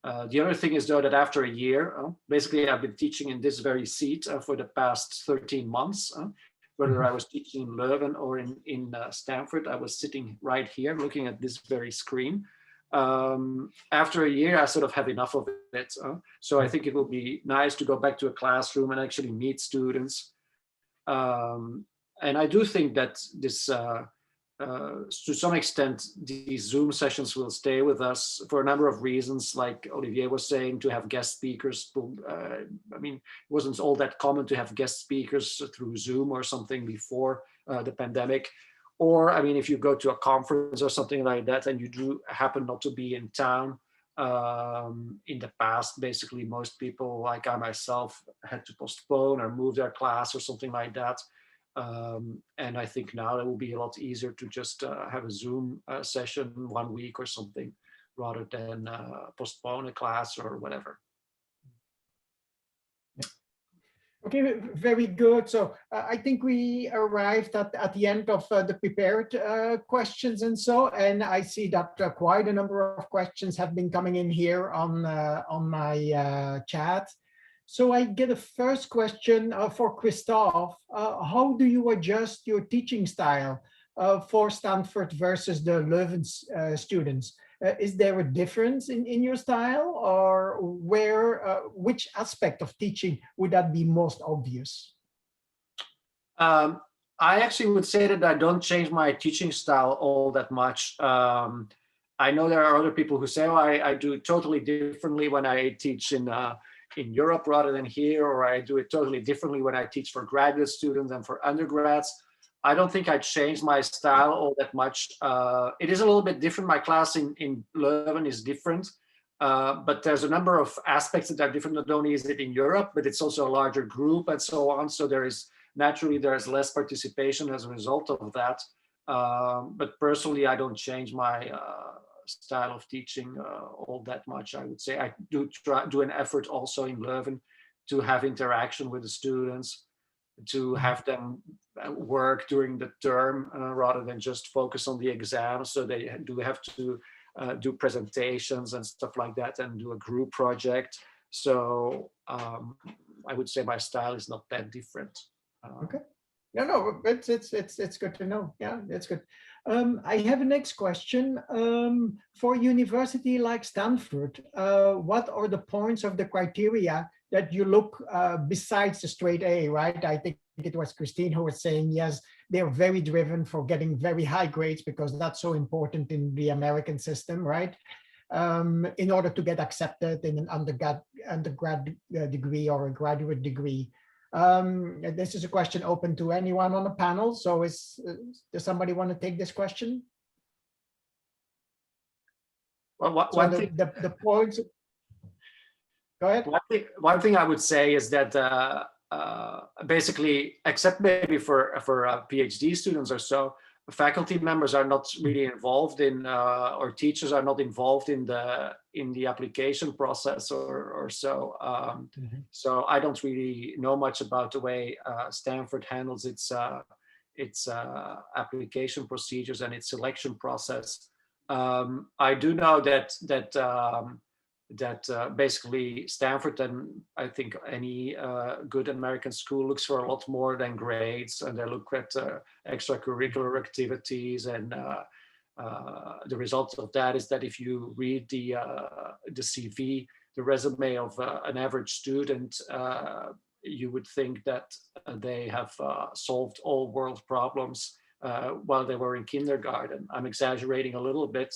The other thing is, though, that after a year, basically I've been teaching in this very seat for the past 13 months. Whether I was teaching in Leuven or in Stanford, I was sitting right here looking at this very screen. After a year, I sort of have enough of it. So I think it will be nice to go back to a classroom and actually meet students. And I do think that this, to some extent, these Zoom sessions will stay with us for a number of reasons, like Olivier was saying, to have guest speakers. I mean, it wasn't all that common to have guest speakers through Zoom or something before the pandemic. Or, I mean, if you go to a conference or something like that and you do happen not to be in town, in the past, basically most people, like I myself, had to postpone or move their class or something like that. And I think now it will be a lot easier to just have a Zoom session 1 week or something, rather than postpone a class or whatever. Okay, very good. So I think we arrived at the end of the prepared questions and so, and I see that quite a number of questions have been coming in here on my chat. So I get a first question for Christophe. How do you adjust your teaching style for Stanford versus the Leuven students? Is there a difference in your style, or which aspect of teaching would that be most obvious? I actually would say that I don't change my teaching style all that much. I know there are other people who say, oh, I do it totally differently when I teach in Europe rather than here, or I do it totally differently when I teach for graduate students and for undergrads. I don't think I changed my style all that much. It is a little bit different. My class in Leuven is different, but there's a number of aspects that are different. Not only is it in Europe, but it's also a larger group and so on. So there's less participation as a result of that. But personally, I don't change my style of teaching all that much. I would say I do an effort also in Leuven to have interaction with the students, to have them work during the term rather than just focus on the exam. So they do have to do presentations and stuff like that and do a group project. So I would say my style is not that different. Okay. No, it's good to know. Yeah, that's good. I have a next question. For a university like Stanford, what are the points of the criteria that you look besides the straight A, right? I think it was Christine who was saying, yes, they're very driven for getting very high grades because that's so important in the American system, right? In order to get accepted in an undergrad degree or a graduate degree. This is a question open to anyone on the panel. So does somebody want to take this question? Well, the points. Go ahead. One thing I would say is that basically, except maybe for PhD students or so, faculty members are not really involved in, or teachers are not involved in the application process or so. So I don't really know much about the way Stanford handles its application procedures and its selection process. I do know that that basically Stanford, and I think any good American school, looks for a lot more than grades, and they look at extracurricular activities, and the result of that is that if you read the CV, the resume of an average student, you would think that they have solved all world problems while they were in kindergarten. I'm exaggerating a little bit,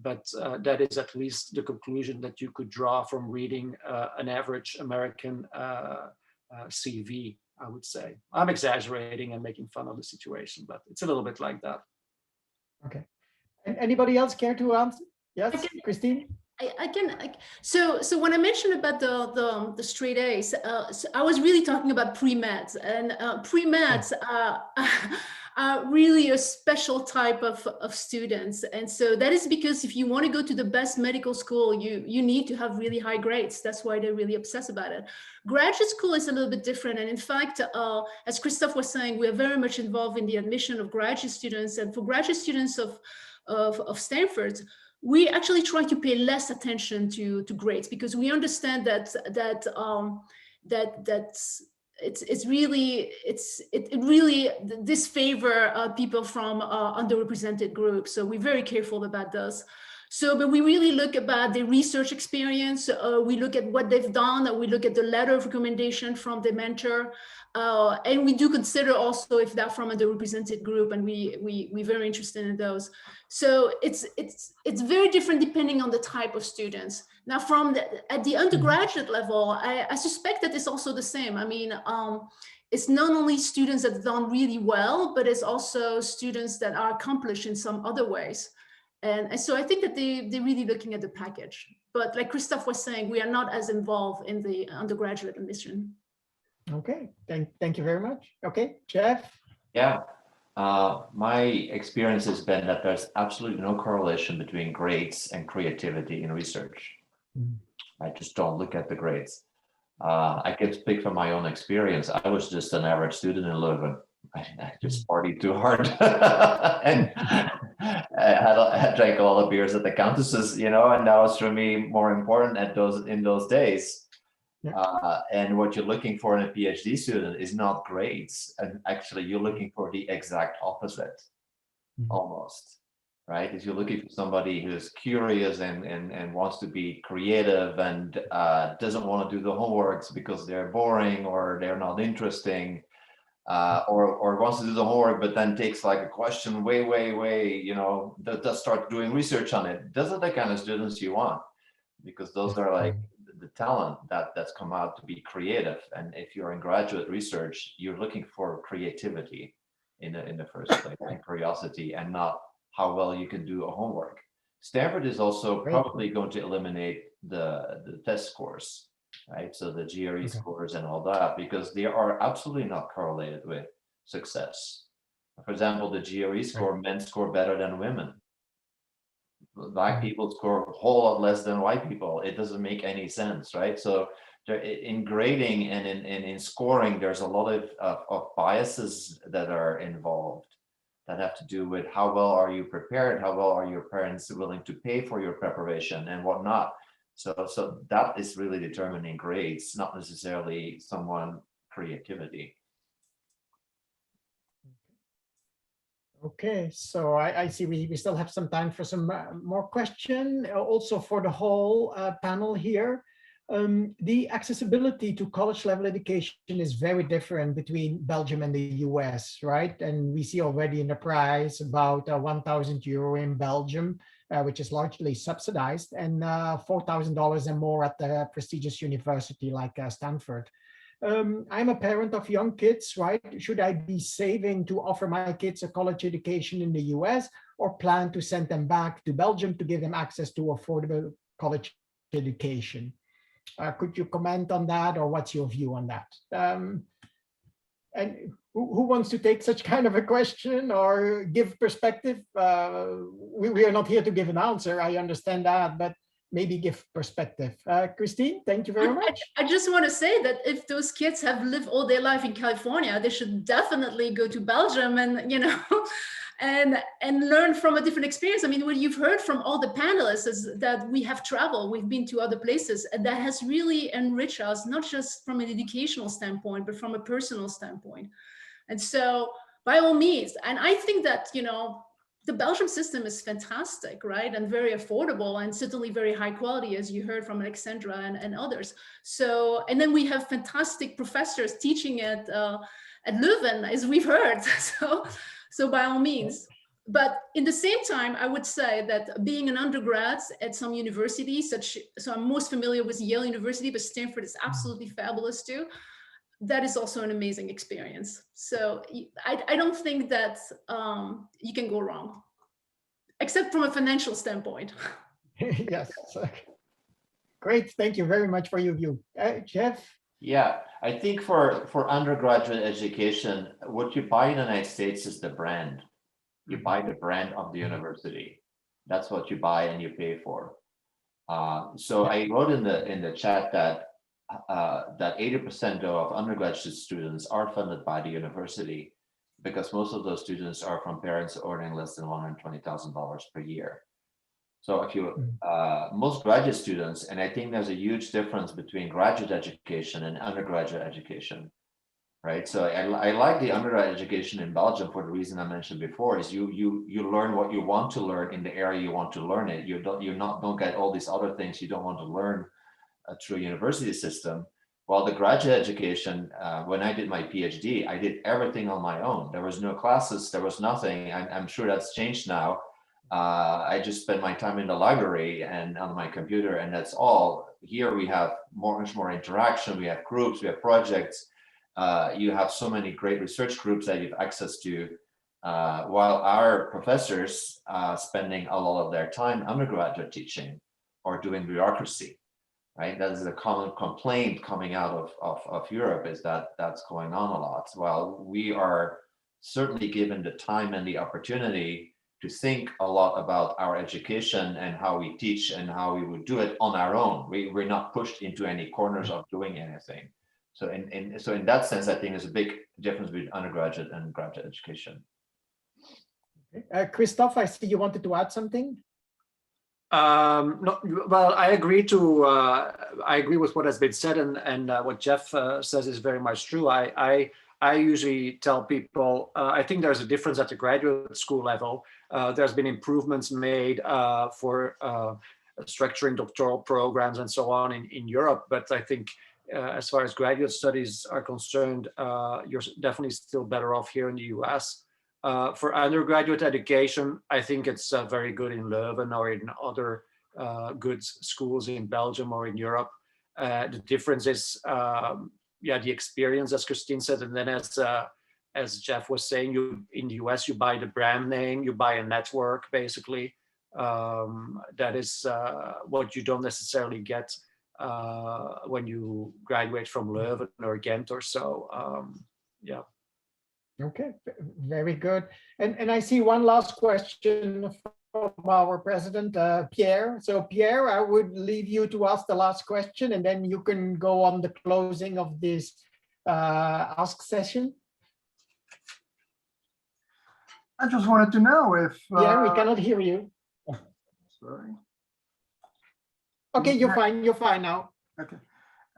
but that is at least the conclusion that you could draw from reading an average American CV, I would say. I'm exaggerating and making fun of the situation, but it's a little bit like that. Okay. And anybody else care to answer? Yes, Christine? So when I mentioned about the straight A's, so I was really talking about pre-meds, and pre-meds are really a special type of students. And so that is because if you want to go to the best medical school, you need to have really high grades. That's why they're really obsessed about it. Graduate school is a little bit different. And in fact, as Christophe was saying, we are very much involved in the admission of graduate students. And for graduate students of Stanford, we actually try to pay less attention to grades, because we understand that it really disfavor people from underrepresented groups. So we're very careful about this. So, but we really look about the research experience. We look at what they've done. We look at the letter of recommendation from the mentor. And we do consider also if they're from a underrepresented group, and we're very interested in those. So it's very different depending on the type of students. Now, at the undergraduate level, I suspect that it's also the same. I mean, it's not only students that have done really well, but it's also students that are accomplished in some other ways. And so I think that they're really looking at the package. But like Christophe was saying, we are not as involved in the undergraduate admission. Okay, thank you very much. Okay, Jeff? Yeah, my experience has been that there's absolutely no correlation between grades and creativity in research. I just don't look at the grades. I can speak from my own experience. I was just an average student in Leuven. I just partied too hard and I drank all the beers at the countesses, and that was for me more important in those days. Yeah. And what you're looking for in a PhD student is not grades, and actually you're looking for the exact opposite, almost, right? Is you're looking for somebody who's curious and wants to be creative and doesn't want to do the homeworks because they're boring or they're not interesting. Or wants to do the homework, but then takes like a question way, does start doing research on it. Those are the kind of students you want, because those are like the talent that's come out to be creative. And if you're in graduate research, you're looking for creativity in the first place, and curiosity, and not how well you can do a homework. Stanford is also probably going to eliminate the test scores. Right, so the GRE scores and all that, because they are absolutely not correlated with success. For example, the GRE score, men score better than women. Black people score a whole lot less than white people. It doesn't make any sense, right? So in grading and in scoring, there's a lot of biases that are involved that have to do with how well are you prepared, how well are your parents willing to pay for your preparation and whatnot. So that is really determining grades, not necessarily someone creativity. Okay, so I see we still have some time for some more question, also for the whole panel here. The accessibility to college level education is very different between Belgium and the US, right? And we see already in the price about €1,000 in Belgium, which is largely subsidized, and $4,000 and more at the prestigious university like Stanford. I'm a parent of young kids, right? Should I be saving to offer my kids a college education in the US, or plan to send them back to Belgium to give them access to affordable college education? Could you comment on that, or what's your view on that? And who wants to take such kind of a question or give perspective? We are not here to give an answer, I understand that, but maybe give perspective. Christine, thank you very much. I just want to say that if those kids have lived all their life in California, they should definitely go to Belgium and, and learn from a different experience. I mean, what you've heard from all the panelists is that we have traveled, we've been to other places, and that has really enriched us, not just from an educational standpoint, but from a personal standpoint. And so by all means, and I think that, you know, the Belgium system is fantastic, right? And very affordable and certainly very high quality, as you heard from Alexandra and others. So, and then we have fantastic professors teaching at Leuven, as we've heard. So by all means. But in the same time, I would say that being an undergrad at some universities, so I'm most familiar with Yale University, but Stanford is absolutely fabulous too. That is also an amazing experience. So I don't think that you can go wrong, except from a financial standpoint. Yes. Great. Thank you very much for your view. Jeff? Yeah, I think for undergraduate education, what you buy in the United States is the brand. You buy the brand of the university. That's what you buy and you pay for. So I wrote in the chat that 80% of undergraduate students are funded by the university, because most of those students are from parents earning less than $120,000 per year. So if you, most graduate students, and I think there's a huge difference between graduate education and undergraduate education, right? So I like the undergraduate education in Belgium for the reason I mentioned before, is you learn what you want to learn in the area you want to learn it. You don't get all these other things you don't want to learn through a university system. While the graduate education, when I did my PhD, I did everything on my own. There was no classes, there was nothing. I'm sure that's changed now. I just spend my time in the library and on my computer, and that's all. Here we have much more interaction, we have groups, we have projects. You have so many great research groups that you have access to, while our professors spending a lot of their time undergraduate teaching or doing bureaucracy. Right, that is a common complaint coming out of Europe, is that that's going on a lot. While we are certainly given the time and the opportunity to think a lot about our education and how we teach and how we would do it on our own. We're not pushed into any corners of doing anything. So in that sense, I think there's a big difference between undergraduate and graduate education. Christophe, I see you wanted to add something. No, well, I agree with what has been said, and what Jeff says is very much true. I usually tell people, I think there's a difference at the graduate school level. There's been improvements made for structuring doctoral programs and so on in Europe, but I think as far as graduate studies are concerned, you're definitely still better off here in the US. For undergraduate education, I think it's very good in Leuven or in other good schools in Belgium or in Europe. The difference is, the experience, as Christine said, and then as Jeff was saying, in the US, you buy the brand name, you buy a network, basically. That is what you don't necessarily get when you graduate from Leuven or Ghent or so. Yeah. Okay, very good. And I see one last question from our president, Pierre. So Pierre, I would leave you to ask the last question, and then you can go on the closing of this ask session. I just wanted to know if... Pierre, we cannot hear you. Sorry. Okay, you're fine now. Okay.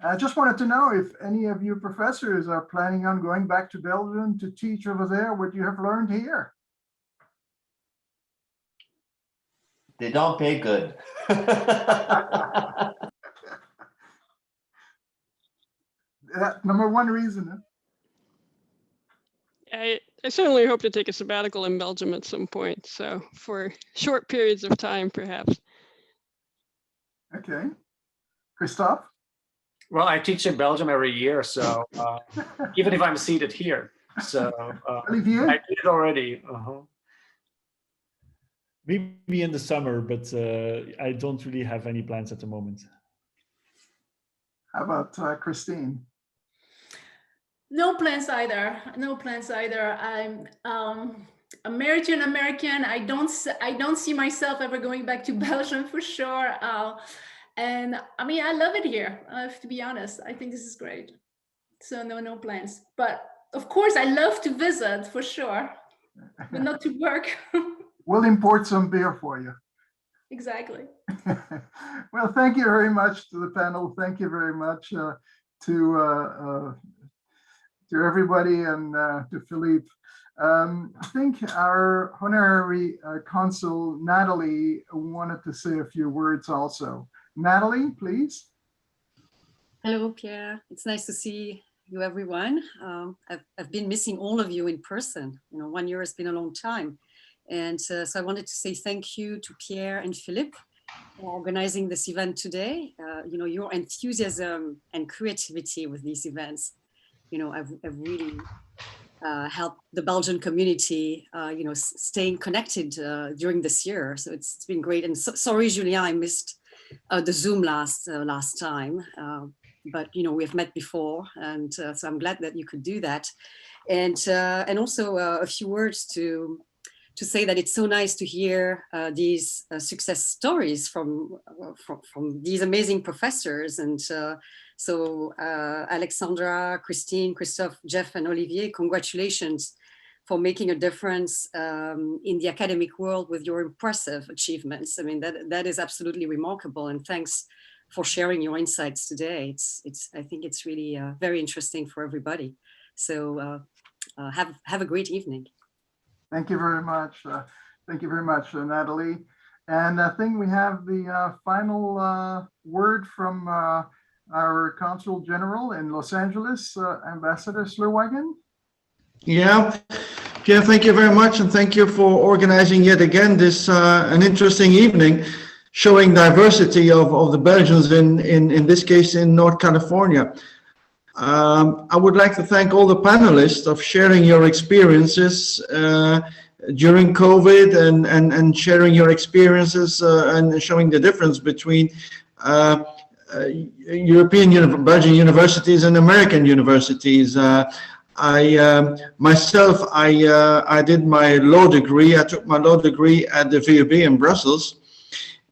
I just wanted to know if any of you professors are planning on going back to Belgium to teach over there what you have learned here. They don't pay good. Number one reason. I certainly hope to take a sabbatical in Belgium at some point. So for short periods of time, perhaps. Okay. Christophe? Well, I teach in Belgium every year, so even if I'm seated here, so I did it already. Maybe in the summer, but I don't really have any plans at the moment. How about Christine? No plans either. No plans either. I'm married to an American. I don't see myself ever going back to Belgium for sure. And I mean, I love it here, to be honest. I think this is great. So no plans. But of course, I love to visit for sure. but not to work. We'll import some beer for you. Exactly. Well, thank you very much to the panel. Thank you very much to everybody and to Philippe. I think our honorary consul, Natalie, wanted to say a few words also. Natalie, please. Hello, Pierre. It's nice to see you, everyone. I've been missing all of you in person. 1 year has been a long time. And so I wanted to say thank you to Pierre and Philippe for organizing this event today. Your enthusiasm and creativity with these events, have really helped the Belgian community, staying connected during this year. So it's been great. And sorry, Julien, I missed the Zoom last time. But we've met before, and so I'm glad that you could do that. And also a few words to say that it's so nice to hear these success stories from these amazing professors. And so Alexandra, Christine, Christophe, Jeff, and Olivier, congratulations for making a difference in the academic world with your impressive achievements. I mean, that is absolutely remarkable. And thanks for sharing your insights today. I think it's really very interesting for everybody. So have a great evening. Thank you very much. Thank you very much, Natalie. And I think we have the final word from our Consul General in Los Angeles, Ambassador Slurwagen. Yeah, Pierre, thank you very much, and thank you for organizing yet again this an interesting evening, showing diversity of the Belgians in this case in North California. I would like to thank all the panelists of sharing your experiences during COVID and sharing your experiences and showing the difference between Belgian universities and American universities. Myself, I did my law degree. I took my law degree at the VUB in Brussels.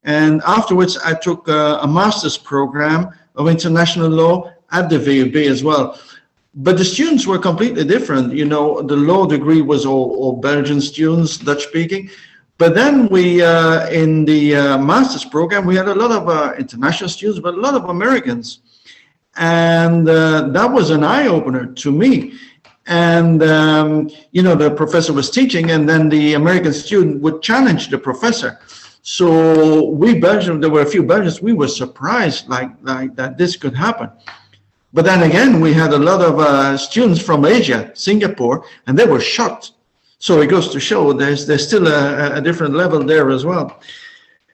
And afterwards, I took a master's program of international law at the VUB as well. But the students were completely different. The law degree was all Belgian students, Dutch speaking. But then we, in the master's program, we had a lot of international students, but a lot of Americans. And that was an eye-opener to me. And, the professor was teaching, and then the American student would challenge the professor. So we Belgians, there were a few Belgians, we were surprised like that this could happen. But then again, we had a lot of students from Asia, Singapore, and they were shocked. So it goes to show there's still a different level there as well.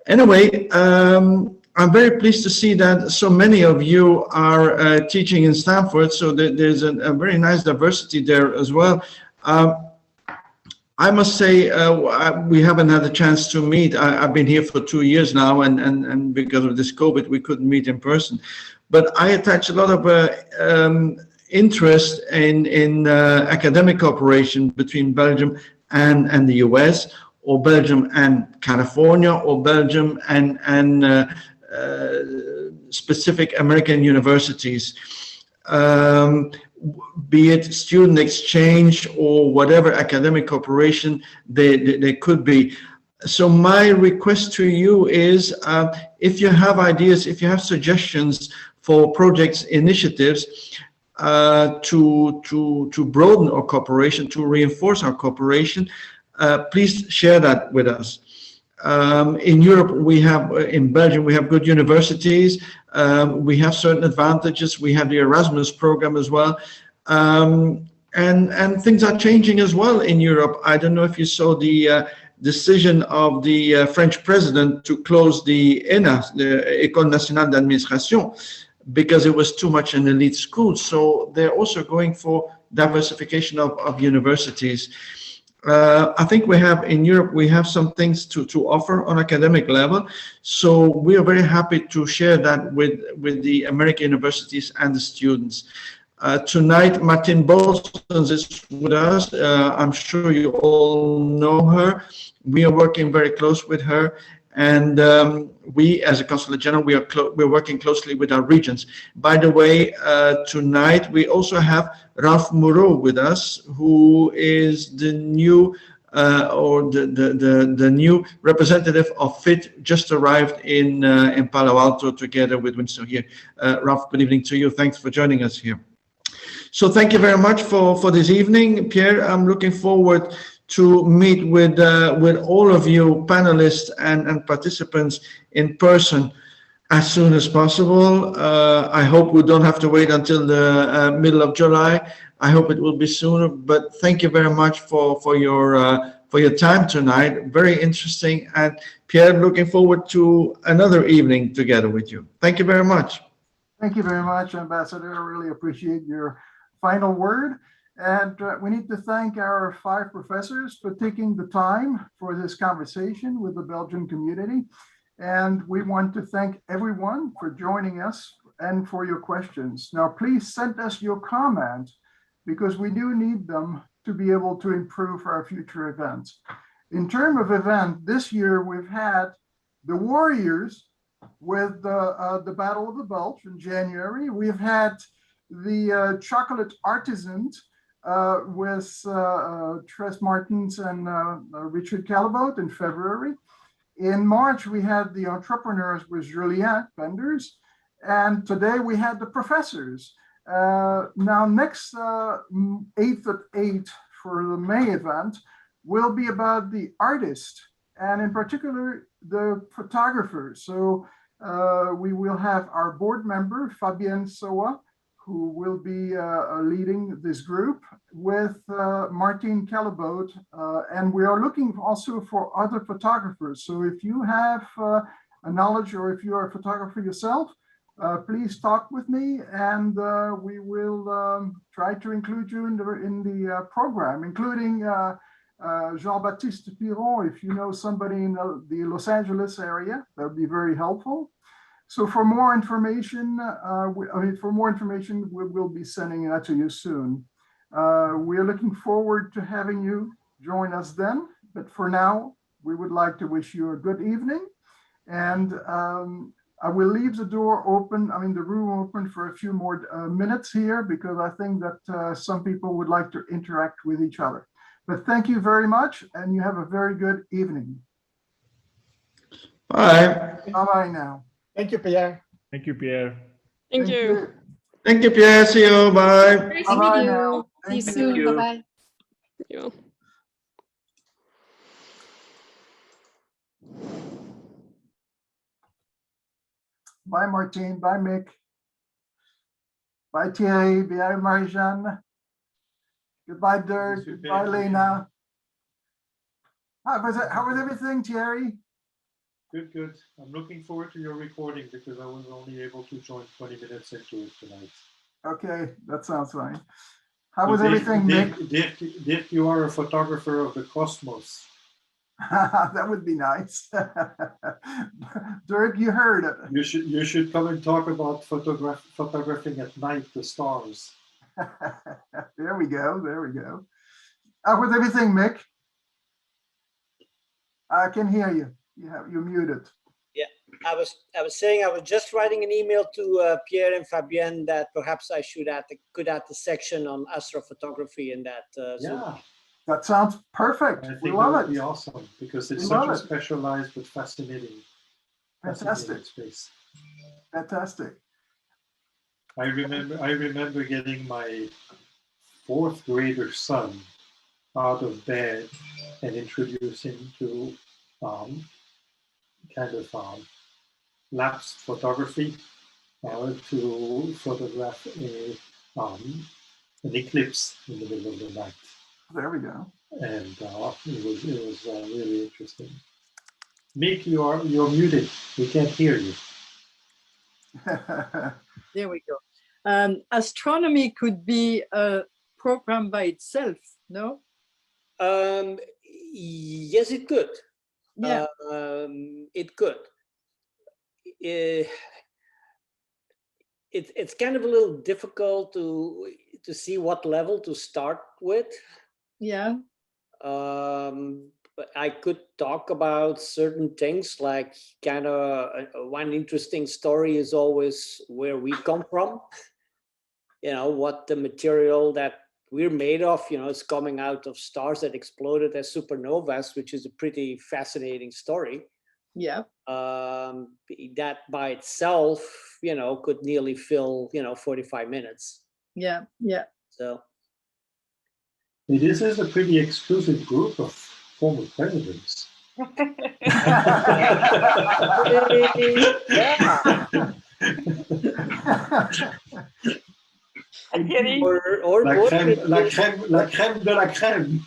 Anyway, I'm very pleased to see that so many of you are teaching in Stanford. So there's a very nice diversity there as well. I must say, we haven't had a chance to meet. I've been here for 2 years now, and because of this COVID, we couldn't meet in person. But I attach a lot of interest in academic cooperation between Belgium and the US, or Belgium and California, or Belgium and specific American universities. Be it student exchange or whatever academic cooperation they could be. So my request to you is, if you have ideas, if you have suggestions for projects, initiatives to broaden our cooperation, to reinforce our cooperation, please share that with us. In Europe, in Belgium, we have good universities. We have certain advantages. We have the Erasmus program as well. And things are changing as well in Europe. I don't know if you saw the decision of the French president to close the ENA, the École Nationale d'Administration, because it was too much an elite school. So they're also going for diversification of universities. I think we have in Europe, we have some things to offer on academic level. So we are very happy to share that with the American universities and the students. Tonight, Martine Bolsens is with us. I'm sure you all know her. We are working very close with her. And we, as a Consulate General, we're working closely with our regions. By the way, tonight we also have Ralph Moreau with us, who is the new or the new representative of FIT just arrived in Palo Alto together with Winston here. Ralph, good evening to you. Thanks for joining us here. So thank you very much for this evening, Pierre. I'm looking forward to meet with all of you panelists and participants in person as soon as possible. I hope we don't have to wait until the middle of July. I hope it will be sooner, but thank you very much for your time tonight. Very interesting. And Pierre, looking forward to another evening together with you. Thank you very much. Thank you very much, Ambassador. I really appreciate your final word. And we need to thank our 5 professors for taking the time for this conversation with the Belgian community. And we want to thank everyone for joining us and for your questions. Now, please send us your comments because we do need them to be able to improve our future events. In terms of event, this year we've had the Warriors with the Battle of the Bulge in January. We've had the Chocolate Artisans with Tres Martins and Richard Calabote in February. In March, we had the entrepreneurs with Julien Penders, and today we had the professors. Now, next 8th at 8 for the May event will be about the artists, and in particular, the photographers. So we will have our board member, Fabienne Soa, who will be leading this group with Martin Calabote. And we are looking also for other photographers. So if you have a knowledge or if you are a photographer yourself, please talk with me and we will try to include you in the program, including Jean-Baptiste Piron. If you know somebody in the Los Angeles area, that would be very helpful. So for more information, we will be sending that to you soon. We are looking forward to having you join us then. But for now, we would like to wish you a good evening. And I will leave the door open, the room open for a few more minutes here, because I think that some people would like to interact with each other. But thank you very much, and you have a very good evening. Bye. Bye-bye now. Thank you, Pierre. Thank you, Pierre. Thank you. Thank you, Pierre. See you. Bye. Nice Bye-bye meeting you. now. See you Thank soon. you. Bye-bye. Yeah. Bye, Martine. Bye, Mick. Bye, Thierry. Bye, Marie-Jeanne. Goodbye, Dirk. Goodbye, Lena. How was everything, Thierry? Good. I'm looking forward to your recording because I was only able to join 20 minutes into it tonight. Okay, that sounds fine. How was everything, Mick? Dirk, you are a photographer of the cosmos. That would be nice. Dirk, you heard it. You should come and talk about photographing at night, the stars. There we go. How was everything, Mick? I can hear you. You're muted. Yeah, I was saying I was just writing an email to Pierre and Fabienne that perhaps I could add the section on astrophotography in that. Zoom. Yeah, that sounds perfect. I think we that love would be it. awesome because it's such a specialized but fascinating space. Fantastic. I remember getting my 4th grader son out of bed and introduce him to lapse photography to photograph an eclipse in the middle of the night. There we go. And it was really interesting. Mick, you're muted. We can't hear you. There we go. Astronomy could be a program by itself, no? Yes, it could. Yeah. It could. It's kind of a little difficult to see what level to start with. Yeah. But I could talk about certain things, like kind of one interesting story is always where we come from. What the material that we're made of, it's coming out of stars that exploded as supernovas, which is a pretty fascinating story. Yeah. That by itself, could nearly fill, 45 minutes. Yeah. Yeah. So. This is a pretty exclusive group of former presidents. La crème de la crème.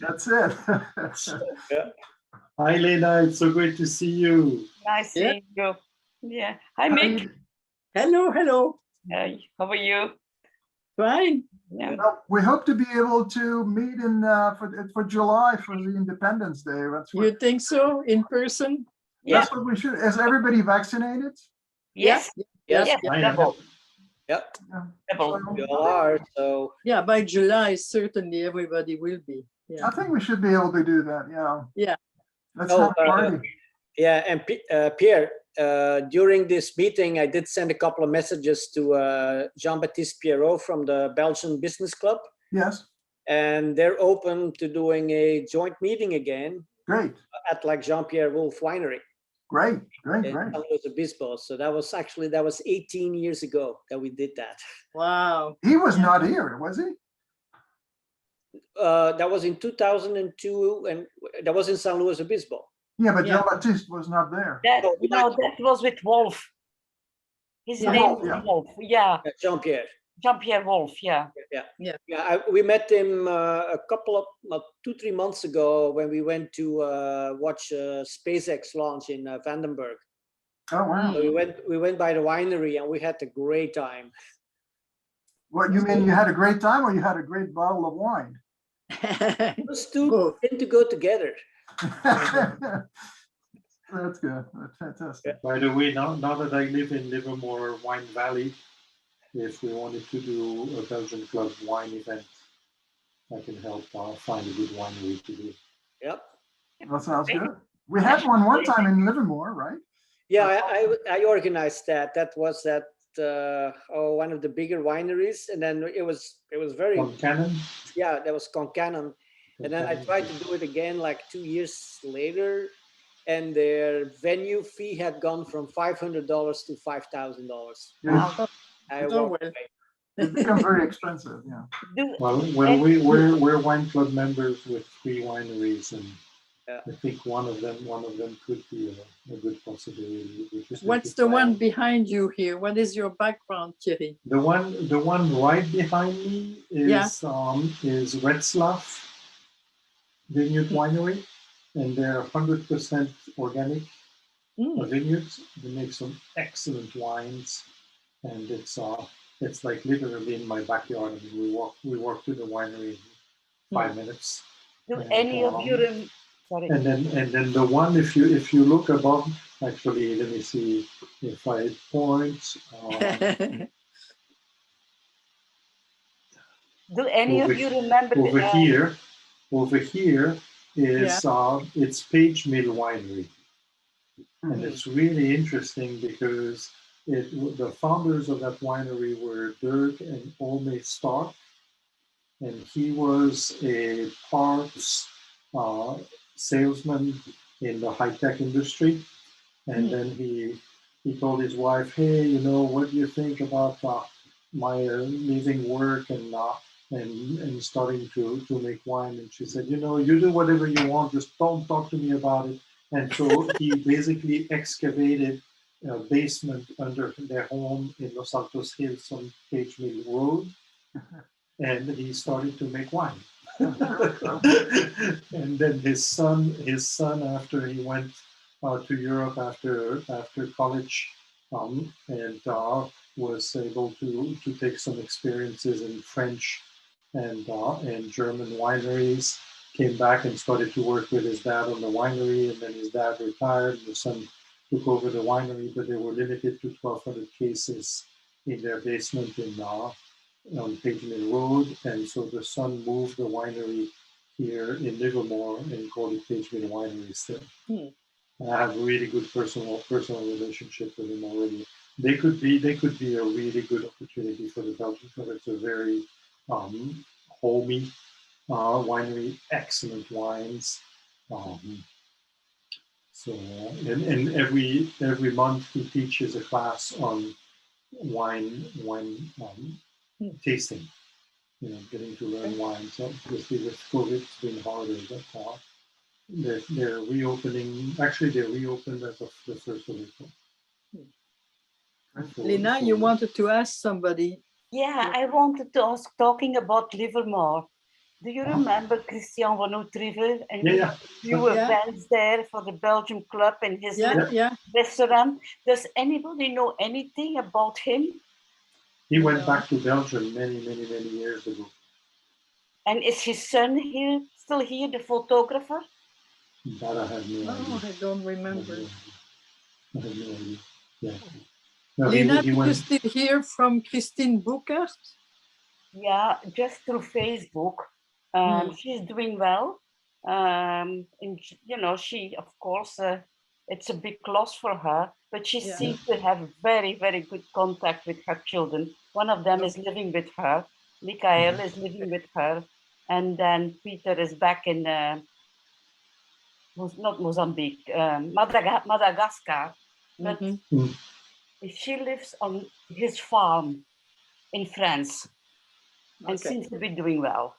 That's it. Yeah. Hi, Lena. It's so great to see you. Nice seeing you. Yeah. Hi, Mick. Hello, hello. Hi. How are you? Fine. Yeah. Well, we hope to be able to meet in for July for the Independence Day. You think so? In person? That's what we should. Is everybody vaccinated? Yes. Yes. Yes. Double. Yep. Double. We all are. So. Yeah, by July, certainly everybody will be. Yeah. I think we should be able to do that. Yeah. Yeah. Let's have a party. Yeah, and Pierre, during this meeting, I did send a couple of messages to Jean-Baptiste Pierrot from the Belgian Business Club. Yes. And they're open to doing a joint meeting again. Great. At like Jean-Pierre Wolf Winery. Great. In San Luis Obispo. So that was 18 years ago that we did that. Wow. He was not here, was he? That was in 2002, and that was in San Luis Obispo. Yeah, but Jean-Baptiste was not there. That was with Wolf. His name was Wolf. Yeah. Jean-Pierre. Jean-Pierre Wolf. Yeah. Yeah. We met him a couple of 2-3 months ago when we went to watch SpaceX launch in Vandenberg. Oh wow! So we went by the winery and we had a great time. What you mean? You had a great time, or you had a great bottle of wine? Those two tend to go together. That's good. That's fantastic. By the way, now that I live in Livermore Wine Valley, if we wanted to do a Belgian Club wine event, I can help find a good winery to do. Yep. That sounds good. We had one time in Livermore, right? Yeah, I organized that. That was one of the bigger wineries, and then it was very. Concannon? Yeah, that was Concannon, and then I tried to do it again like 2 years later, and their venue fee had gone from $500 to $5,000. Yeah. It becomes very expensive. Yeah. Well, we're wine club members with 3 wineries, and I think one of them could be a good possibility. What's the one behind you here? What is your background, Thierry? The one right behind me is Retzlaff Vineyard Winery, and they're 100% organic vineyards. They make some excellent wines, and it's like literally in my backyard. I mean, we walk to the winery in 5 minutes. Do any of you? Sorry. And then the one, if you look above, actually, let me see if I point. Do any of you remember over here is it's Page Mill Winery, and it's really interesting because the founders of that winery were Dirk and Olme Stark, and he was a parts salesman in the high-tech industry, and then he told his wife, hey, what do you think about my leaving work and starting to make wine? And she said, you do whatever you want, just don't talk to me about it. And so he basically excavated a basement under their home in Los Altos Hills on Page Mill Road, and he started to make wine. And then his son, after he went to Europe after college, and was able to take some experiences in French and German wineries, came back and started to work with his dad on the winery, and then his dad retired, and the son took over the winery, but they were limited to 1,200 cases in their basement on Page Mill Road, and so the son moved the winery here in Livermore and called it Page Mill Winery still. And I have a really good personal relationship with him already. they could be a really good opportunity for the Belgian club. It's a very homey winery, excellent wines. So and every month he teaches a class on wine tasting. You know, getting to learn wine. So obviously with COVID, it's been harder, but they're reopening. Actually, they reopened as of the 1st of April. Lena, you wanted to ask somebody. Yeah, I wanted to ask, talking about Livermore. Do you remember Christian van Oetriver? And you were bands there for the Belgian club and his restaurant. Does anybody know anything about him? He went back to Belgium many years ago. And is his son here, still here, the photographer? That I have no idea. I don't remember. I have no idea. Yeah. No, Lena, he do you went. still hear from Christine Boekert? Yeah, just through Facebook. She's doing well. And you know, she, of course, it's a big loss for her, but she seems to have very good contact with her children. One of them is living with her. Michael is living with her. And then Peter is back in, not Mozambique, Madagascar. But she lives on his farm in France and seems to be doing well.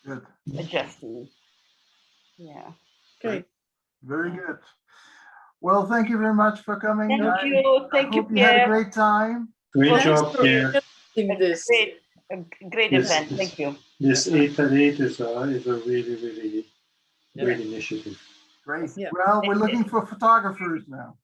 Good. Adjusting. Yeah. Okay. Very good. Well, thank you very much for coming. Thank you. Thank you, hope you had Pierre. a great time. Great job, Pierre. A great event. Thank you. This 8 at 8 is a really great initiative. Great. Well, we're looking for photographers now.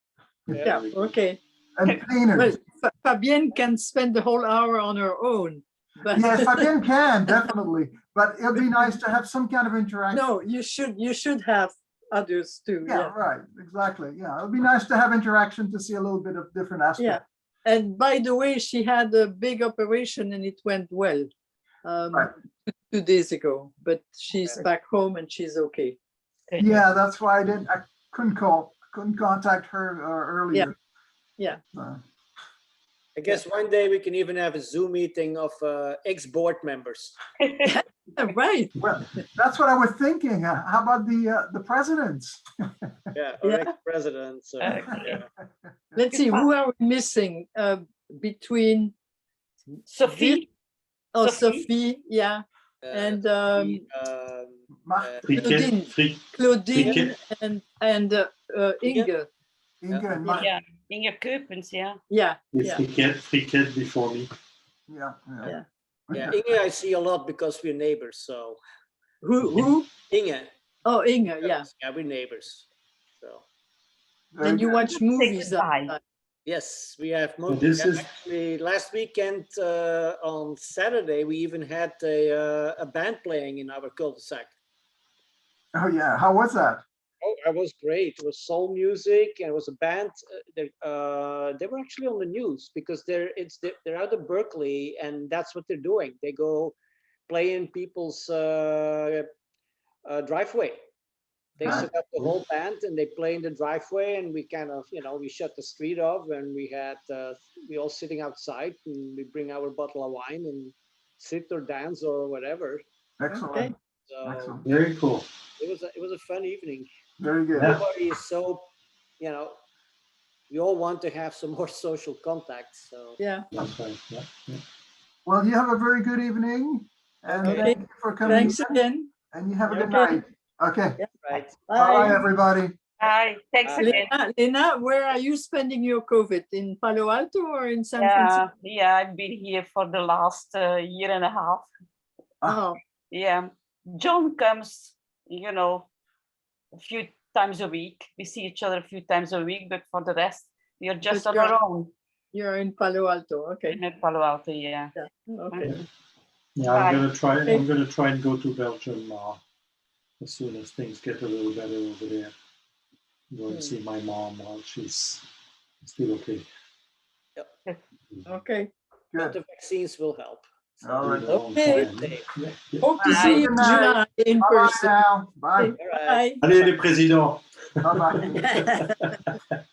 Yeah, okay. And painters. Well, Fabienne can spend the whole hour on her own. But Yes, Fabienne can, definitely. But it'd be nice to have some kind of interaction. No, you should have others too. Yeah, right. Exactly. Yeah, it'd be nice to have interaction to see a little bit of different aspects. Yeah. And by the way, she had a big operation and it went well 2 days ago, but she's back home and she's okay. Yeah, that's why I couldn't contact her earlier. Yeah. I guess one day we can even have a Zoom meeting of ex-board members. Right. Well, that's what I was thinking. How about the presidents? Yeah, or ex-presidents. Let's see, who are we missing between Sophie? Sophie, yeah. And Claudine and Inge. Inge Keupens, Yeah. Friket before me. Yeah. Inge I see a lot because we're neighbors, so. Who? Inge. Oh, Inge, yeah. Yeah, we're neighbors, so. And you watch movies. Yes, we have movies. Actually, last weekend on Saturday, we even had a band playing in our cul-de-sac. Oh yeah, how was that? Oh, it was great. It was soul music, and it was a band. They were actually on the news because they're out of Berkeley, and that's what they're doing. They go play in people's driveway. They set up the whole band and they play in the driveway, and we kind of, we shut the street off, and we had we all sitting outside, and we bring our bottle of wine and sit or dance or whatever. Excellent. Okay. So excellent. Very cool. It was a fun evening. Very good. Everybody is so, we all want to have some more social contact. So yeah. That's right. Yeah. Well, you have a very good evening, and thank you for coming. Thanks again. And you have a good night. Okay. Yeah, right. Bye, everybody. Bye. Thanks again. Lena, where are you spending your COVID? In Palo Alto or in San Francisco? Yeah, I've been here for the last year and a half. Oh. Yeah. John comes, a few times a week. We see each other a few times a week, but for the rest, we are just on our own. You're in Palo Alto, okay. In Palo Alto, yeah. Okay. Yeah, I'm gonna try. I'm gonna try and go to Belgium as soon as things get a little better over there. Go and see my mom while she's still okay. Yep. Okay. But the vaccines will help. So all right. Okay. Yeah. Hope to see you in July in person. Bye. All right. Allez les présidents. Bye bye.